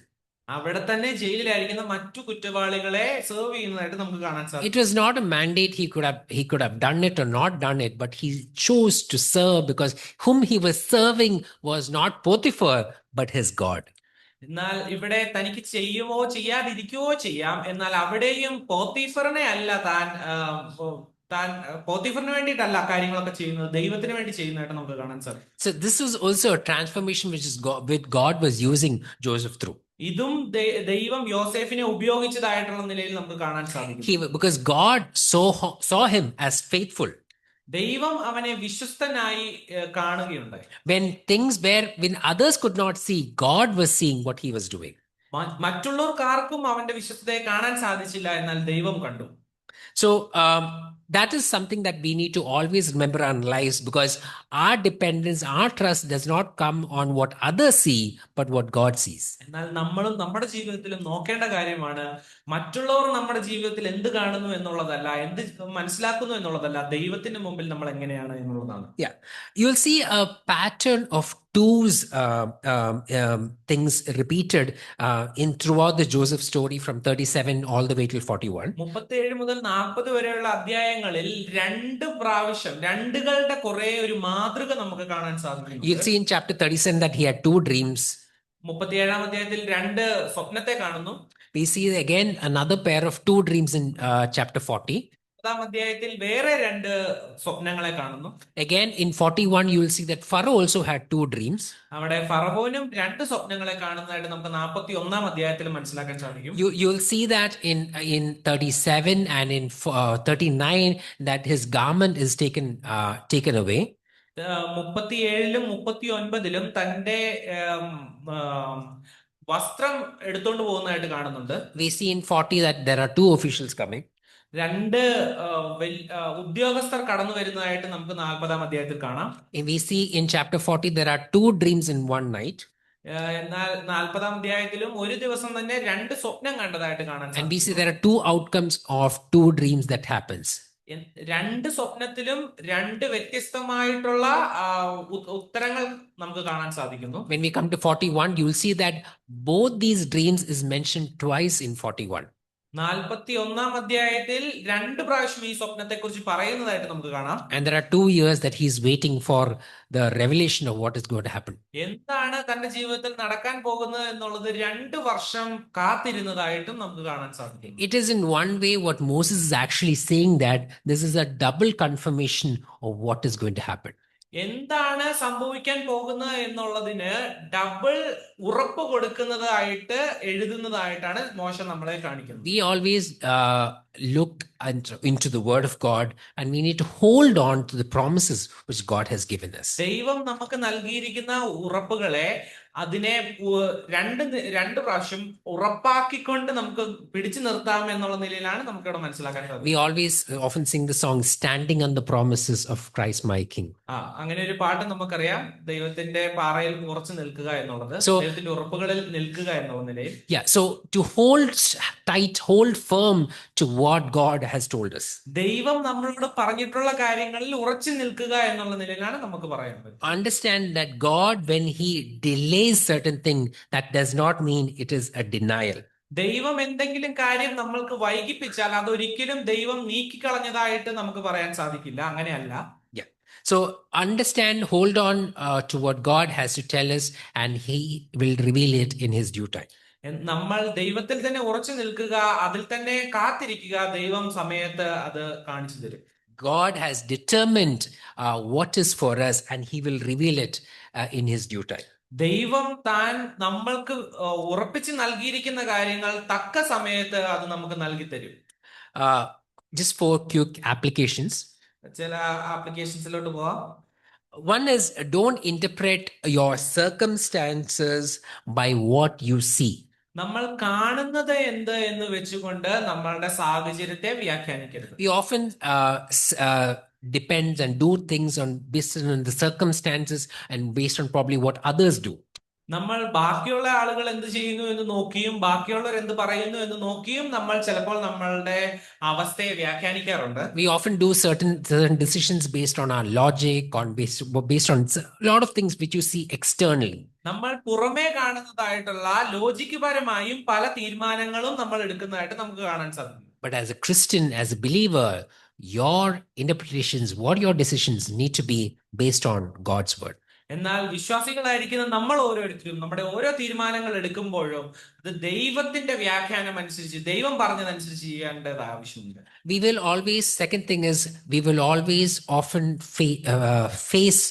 അവിടെ തന്നെ ജയിലിലായിരിക്കുന്ന മറ്റു കുറ്റവാളികളെ സെർവ് ചെയ്യുന്നതായിട്ട് നമുക്ക് കാണാൻ സാധിക്കും. It was not a mandate he could have done it or not done it, but he chose to serve because whom he was serving was not Potiphar but his God. എന്നാൽ ഇവിടെ തനിക്ക് ചെയ്യുമോ ചെയ്യാതിരിക്കുകയോ ചെയ്യാം, എന്നാൽ അവിടെയും പോത്തിഫറിനെ അല്ല താൻ പോത്തിഫറിന് വേണ്ടിയിട്ടല്ല കാര്യങ്ങളൊക്കെ ചെയ്യുന്നത്, ദൈവത്തിന് വേണ്ടി ചെയ്യുന്നതായിട്ട് നമുക്ക് കാണാൻ സാധിക്കും. So this was also a transformation which God was using Joseph through. ഇതും ദൈവം യോസെഫിനെ ഉപയോഗിച്ചതായിട്ടുള്ള നിലയിൽ നമുക്ക് കാണാൻ സാധിക്കും. Because God saw him as faithful. ദൈവം അവനെ വിശ്വസ്തനായി കാണുകയുണ്ടായി. When others could not see, God was seeing what he was doing. മറ്റുള്ളവർക്ക് ആർക്കും അവന്റെ വിശ്വസ്തയെ കാണാൻ സാധിച്ചില്ല, എന്നാൽ ദൈവം കണ്ടു. So that is something that we need to always remember in our lives, because our dependence, our trust does not come on what others see, but what God sees. എന്നാൽ നമ്മളും നമ്മുടെ ജീവിതത്തിൽ നോക്കേണ്ട കാര്യമാണ് മറ്റുള്ളവർ നമ്മുടെ ജീവിതത്തിൽ എന്ത് കാണുന്നു എന്നുള്ളതല്ല, എന്ത് മനസ്സിലാക്കുന്നു എന്നുള്ളതല്ല, ദൈവത്തിന്റെ മുമ്പിൽ നമ്മൾ എങ്ങനെയാണ് എന്നുള്ളതാണ്. Yeah, you'll see a pattern of two things repeated in throughout the Joseph story from 37 all the way till 41. 37 മുതൽ 40 വരെയുള്ള അധ്യായങ്ങളിൽ 2 പ്രാവശ്യം രണ്ടുകളുടെ കുറെ ഒരു മാതൃക നമുക്ക് കാണാൻ സാധിക്കും. You'll see in chapter 37 that he had 2 dreams. 37-ാം അധ്യായത്തിൽ രണ്ട് സ്വപ്നത്തെ കാണുന്നു. We see again another pair of two dreams in chapter 40. 10-ാം അധ്യായത്തിൽ വേറെ രണ്ട് സ്വപ്നങ്ങളെ കാണുന്നു. Again in 41, you will see that Pharaoh also had two dreams. അവിടെ ഫറവോനും രണ്ട് സ്വപ്നങ്ങളെ കാണുന്നതായിട്ട് നമുക്ക് 41-ാം അധ്യായത്തിൽ മനസ്സിലാക്കാൻ സാധിക്കും. You'll see that in 37 and in 39 that his garment is taken away. 37-ലും 39-ലും തന്റെ വസ്ത്രം എടുത്തോണ്ട് പോകുന്നതായിട്ട് കാണുന്നുണ്ട്. We see in 40 that there are two officials coming. രണ്ട് ഉദ്യോഗസ്ഥർ കടന്നു വരുന്നതായിട്ട് നമുക്ക് 40-ാം അധ്യായത്തിൽ കാണാം. And we see in chapter 40 there are two dreams in one night. എന്നാൽ 40-ാം അധ്യായത്തിലും ഒരു ദിവസം തന്നെ രണ്ട് സ്വപ്നം കണ്ടതായിട്ട് കാണാൻ And we സാധിക്കും. see there are two outcomes of two dreams that happens. രണ്ട് സ്വപ്നത്തിലും രണ്ട് വ്യത്യസ്തമായിട്ടുള്ള ഉത്തരങ്ങൾ നമുക്ക് കാണാൻ സാധിക്കുന്നു. When we come to 41, you will see that both these dreams is mentioned twice in 41. 41-ാം അധ്യായത്തിൽ രണ്ട് പ്രാവശ്യം ഈ സ്വപ്നത്തെ കുറിച്ച് പറയുന്നതായിട്ട് നമുക്ക് കാണാം. And there are 2 years that he is waiting for the revelation of what is going to happen. എന്താണ് തന്റെ ജീവിതത്തിൽ നടക്കാൻ പോകുന്നത് എന്നുള്ളത് 2 വർഷം കാത്തിരുന്നതായിട്ടും നമുക്ക് കാണാൻ സാധിക്കും. It is in one way what Moses is actually saying, that this is a double confirmation of what is going to happen. എന്താണ് സംഭവിക്കാൻ പോകുന്നത് എന്നുള്ളതിന് ഡബിൾ ഉറപ്പ് കൊടുക്കുന്നതായിട്ട് എഴുതുന്നതായിട്ടാണ് മോശ നമ്മളെ കാണിക്കുന്നത്. We always look into the word of God, and we need to hold on to the promises which God has given us. ദൈവം നമുക്ക് നൽകിയിരിക്കുന്ന ഉറപ്പുകളെ അതിനെ രണ്ട് പ്രാവശ്യം ഉറപ്പാക്കിക്കൊണ്ട് നമുക്ക് പിടിച്ചു നിർത്താം എന്നുള്ള നിലയിലാണ് നമുക്ക് ഇവിടെ മനസ്സിലാക്കാൻ സാധിക്കും. We always often sing the song "Standing on the Promises of Christ my King." അങ്ങനെ ഒരു പാട്ട് നമുക്കറിയാം, ദൈവത്തിന്റെ പാറയിൽ ഉറച്ചു നിൽക്കുക എന്നുള്ളത്, ദൈവത്തിന്റെ ഉറപ്പുകളിൽ നിൽക്കുക എന്നുള്ള നിലയിൽ. Yeah, so to hold tight, hold firm to what God has told us. ദൈവം നമ്മളോട് പറഞ്ഞിട്ടുള്ള കാര്യങ്ങളിൽ ഉറച്ചു നിൽക്കുക എന്നുള്ള നിലയിലാണ് നമുക്ക് പറയുന്നത്. Understand that God, when he delays certain thing, that does not mean it is a denial. ദൈവം എന്തെങ്കിലും കാര്യം നമ്മൾക്ക് വൈകിപ്പിച്ചാൽ അതൊരിക്കലും ദൈവം നീക്കിക്കളഞ്ഞതായിട്ട് നമുക്ക് പറയാൻ സാധിക്കില്ല. അങ്ങനെയല്ല. Yeah. So understand, hold on to what God has to tell us, and he will reveal it in his due time. നമ്മൾ ദൈവത്തിൽ തന്നെ ഉറച്ചു നിൽക്കുക, അതിൽ തന്നെ കാത്തിരിക്കുക. ദൈവം സമയത്ത് അത് കാണിച്ചു തരും. God has determined what is for us, and he will reveal it in his due time. ദൈവം താൻ നമ്മൾക്ക് ഉറപ്പിച്ച് നൽകിയിരിക്കുന്ന കാര്യങ്ങൾ തക്ക സമയത്ത് അത് നമുക്ക് നൽകി തരും. Just 4 quick applications. ചില ആപ്ലിക്കേഷൻസിലോട്ട് പോവാം. One is, don't interpret your circumstances by what you see. നമ്മൾ കാണുന്നത് എന്ത് എന്ന് വെച്ചുകൊണ്ട് നമ്മളുടെ സാഹചര്യത്തെ വ്യാഖ്യാനിക്കരുത്. We often depends and do things based on the circumstances and based on probably what others do. നമ്മൾ ബാക്കിയുള്ള ആളുകൾ എന്ത് ചെയ്യുന്നു എന്ന് നോക്കിയും ബാക്കിയുള്ളവർ എന്ത് പറയുന്നു എന്ന് നോക്കിയും നമ്മൾ ചിലപ്പോൾ നമ്മളുടെ അവസ്ഥയെ വ്യാഖ്യാനിക്കാറുണ്ട്. We often do certain decisions based on our logic, based on a lot of things which you see externally. നമ്മൾ പുറമേ കാണുന്നതായിട്ടുള്ള ലോജിക്ക് പരമായും പല തീരുമാനങ്ങളും നമ്മൾ എടുക്കുന്നതായിട്ട് നമുക്ക് കാണാൻ സാധിക്കും. But as a Christian, as a believer, your interpretations, what your decisions need to be based on God's word. എന്നാൽ വിശ്വാസികളായിരിക്കുന്ന നമ്മൾ ഓരോരുത്തരും നമ്മുടെ ഓരോ തീരുമാനങ്ങൾ എടുക്കുമ്പോഴും അത് ദൈവത്തിന്റെ വ്യാഖ്യാനം അനുസരിച്ച്, ദൈവം പറഞ്ഞതനുസരിച്ച് ചെയ്യേണ്ടത് ആവശ്യമുണ്ട്. We will always, second thing is, we will always often face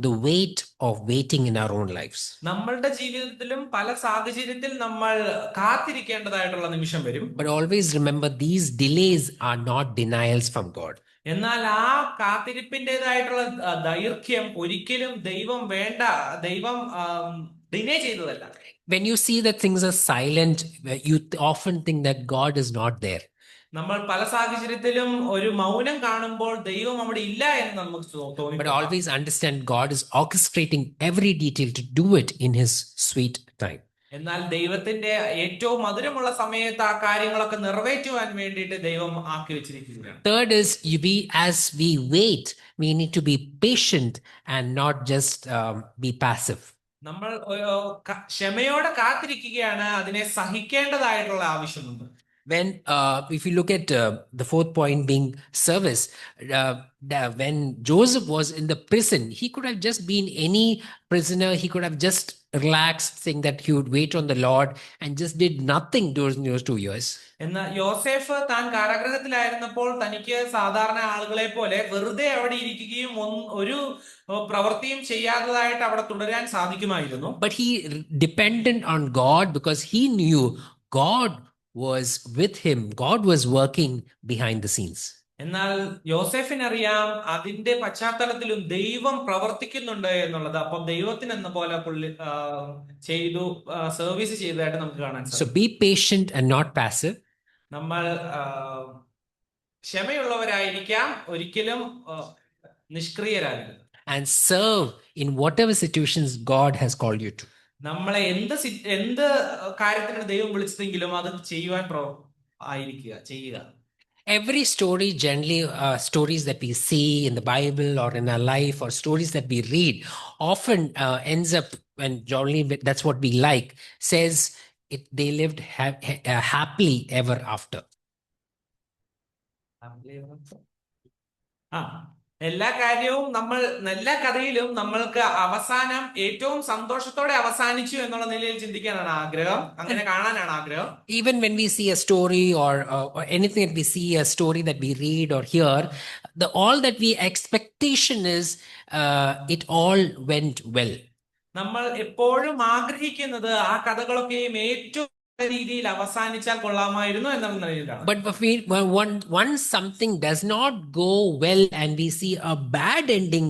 the weight of waiting in our own lives. നമ്മളുടെ ജീവിതത്തിലും പല സാഹചര്യത്തിൽ നമ്മൾ കാത്തിരിക്കേണ്ടതായിട്ടുള്ള നിമിഷം വരും. But always remember, these delays are not denials from God. എന്നാൽ ആ കാത്തിരിപ്പിൻ്റെതായിട്ടുള്ള ദൈർഘ്യം ഒരിക്കലും ദൈവം ഡിനേ ചെയ്തതല്ല. When you see that things are silent, you often think that God is not there. നമ്മൾ പല സാഹചര്യത്തിലും ഒരു മൗനം കാണുമ്പോൾ ദൈവം അവിടെ ഇല്ല എന്ന് നമുക്ക് തോന്നി. But always understand, God is orchestrating every detail to do it in his sweet time. എന്നാൽ ദൈവത്തിന്റെ ഏറ്റവും മധുരമുള്ള സമയത്ത് ആ കാര്യങ്ങളൊക്കെ നിറവേറ്റുവാൻ വേണ്ടിയിട്ട് ദൈവം ആക്കി വെച്ചിരിക്കുകയാണ്. Third is, as we wait, we need to be patient and not just be passive. നമ്മൾ ക്ഷമയോടെ കാത്തിരിക്കുകയാണ്, അതിനെ സഹിക്കേണ്ടതായിട്ടുള്ള ആവശ്യമുണ്ട്. When if you look at the fourth point being service, when Joseph was in the prison, he could have just been any prisoner. He could have just relaxed, saying that he would wait on the Lord, and just did nothing during those 2 years. എന്നാൽ യോസേഫ് താൻ കാരാഗ്രഹത്തിലായിരുന്നപ്പോൾ തനിക്ക് സാധാരണ ആളുകളെ പോലെ വെറുതെ അവിടെ ഇരിക്കുകയും ഒരു പ്രവൃത്തിയും ചെയ്യാത്തതായിട്ട് അവിടെ തുടരാൻ സാധിക്കുമായിരുന്നു. But he depended on God because he knew God was with him. God was working behind the scenes. എന്നാൽ യോസേഫിനറിയാം അതിന്റെ പശ്ചാത്തലത്തിലും ദൈവം പ്രവർത്തിക്കുന്നുണ്ട് എന്നുള്ളത്. അപ്പൊ ദൈവത്തിന് എന്ന പോലെ പുള്ളി ചെയ്തു, സർവീസ് ചെയ്തതായിട്ട് നമുക്ക് കാണാൻ So സാധിക്കും. be patient and not passive. നമ്മൾ ക്ഷമയുള്ളവരായിരിക്കാം, ഒരിക്കലും നിഷ്ക്രിയരാകരുത്. And serve in whatever situations God has called you to. നമ്മളെ എന്ത് കാര്യത്തിനാണ് ദൈവം വിളിച്ചതെങ്കിലും അത് ചെയ്യുവാൻ ചെയ്യുക. Every story, generally stories that we see in the Bible or in our life, or stories that we read, often ends up, and generally that's what we like, says they lived happily ever after. എല്ലാ കഥയിലും നമ്മൾക്ക് അവസാനം ഏറ്റവും സന്തോഷത്തോടെ അവസാനിച്ചു എന്നുള്ള നിലയിൽ ചിന്തിക്കാനാണ് ആഗ്രഹം, അങ്ങനെ കാണാനാണ് ആഗ്രഹം. Even when we see a story or anything that we see, a story that we read or hear, all that we expectation is it all went well. നമ്മൾ എപ്പോഴും ആഗ്രഹിക്കുന്നത് ആ കഥകളൊക്കെയും ഏറ്റവും രീതിയിൽ അവസാനിച്ചാൽ കൊള്ളാമായിരുന്നു എന്നുള്ള നിലയിലാണ്. But once something does not go well and we see a bad ending,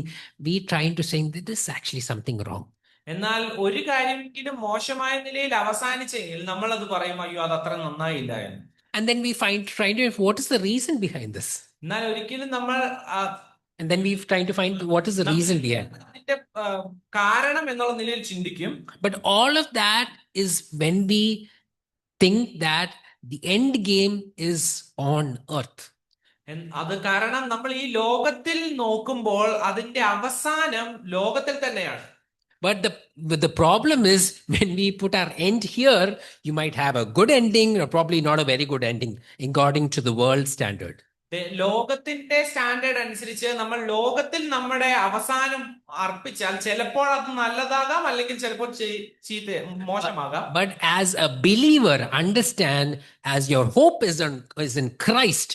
we trying to say that this is actually something wrong. എന്നാൽ ഒരു കാര്യമെങ്കിലും മോശമായ നിലയിൽ അവസാനിച്ചെങ്കിൽ നമ്മൾ അത് പറയും, അയ്യോ അത് അത്ര നന്നായില്ല എന്ന്. And then we trying to what is the reason behind this? എന്നാൽ ഒരിക്കലും നമ്മൾ And then we trying to find what is the reason behind. അതിന്റെ കാരണം എന്നുള്ള നിലയിൽ ചിന്തിക്കും. But all of that is when we think that the end game is on earth. അത് കാരണം നമ്മൾ ഈ ലോകത്തിൽ നോക്കുമ്പോൾ അതിന്റെ അവസാനം ലോകത്തിൽ തന്നെയാണ്. But the problem is when we put our end here, you might have a good ending or probably not a very good ending according to the world standard. ലോകത്തിന്റെ സ്റ്റാൻഡേർഡ് അനുസരിച്ച് നമ്മൾ ലോകത്തിൽ നമ്മുടെ അവസാനം അർപ്പിച്ചാൽ ചിലപ്പോൾ അത് നല്ലതാകാം, അല്ലെങ്കിൽ ചിലപ്പോൾ മോശമാകാം. But as a believer, understand, as your hope is in Christ,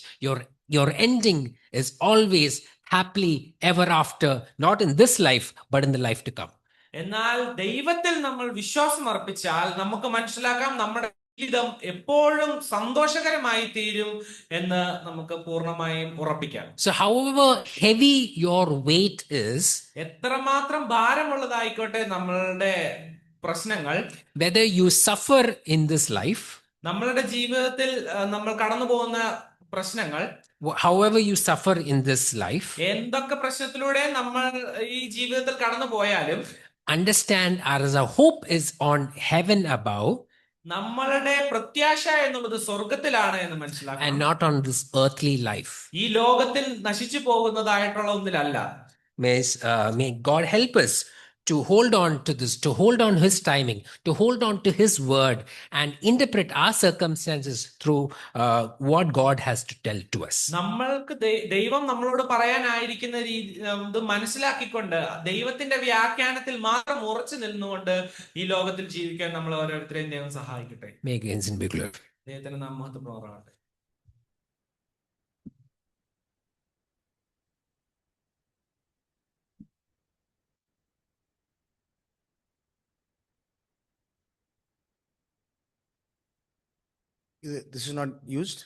your ending is always happily ever after, not in this life but in the life to come. എന്നാൽ ദൈവത്തിൽ നമ്മൾ വിശ്വാസം അർപ്പിച്ചാൽ നമുക്ക് മനസ്സിലാക്കാം നമ്മുടെ ജീവിതം എപ്പോഴും സന്തോഷകരമായി തീരും എന്ന് നമുക്ക് പൂർണ്ണമായും ഉറപ്പിക്കാം. So however heavy your weight is, എത്രമാത്രം ഭാരമുള്ളതായിക്കോട്ടെ നമ്മളുടെ പ്രശ്നങ്ങൾ, whether you suffer in this life, നമ്മളുടെ ജീവിതത്തിൽ നമ്മൾ കടന്നു പോകുന്ന പ്രശ്നങ്ങൾ, however you suffer in this life, എന്തൊക്കെ പ്രശ്നത്തിലൂടെ നമ്മൾ ഈ ജീവിതത്തിൽ കടന്നു പോയാലും understand as a hope is on heaven above, നമ്മളുടെ പ്രത്യാശ എന്നുള്ളത് സ്വർഗത്തിലാണ് എന്ന് മനസ്സിലാക്കണം, and not on this earthly life. ഈ ലോകത്തിൽ നശിച്ചു പോകുന്നതായിട്ടുള്ള ഒന്നിലല്ല. May God help us to hold on to this, to hold on His timing, to hold on to His word, and interpret our circumstances through what God has to tell to us. നമ്മൾക്ക് ദൈവം നമ്മളോട് പറയാനായിരിക്കുന്ന ഇത് മനസ്സിലാക്കിക്കൊണ്ട് ദൈവത്തിന്റെ വ്യാഖ്യാനത്തിൽ മാത്രം ഉറച്ചു നിന്നുകൊണ്ട് ഈ ലോകത്തിൽ ജീവിക്കാൻ നമ്മൾ ഓരോരുത്തരെയും ദൈവം സഹായിക്കട്ടെ. May His name be glorified. ദൈവത്തിന് നാം മഹത്വപ്രദമാകട്ടെ. This is not used.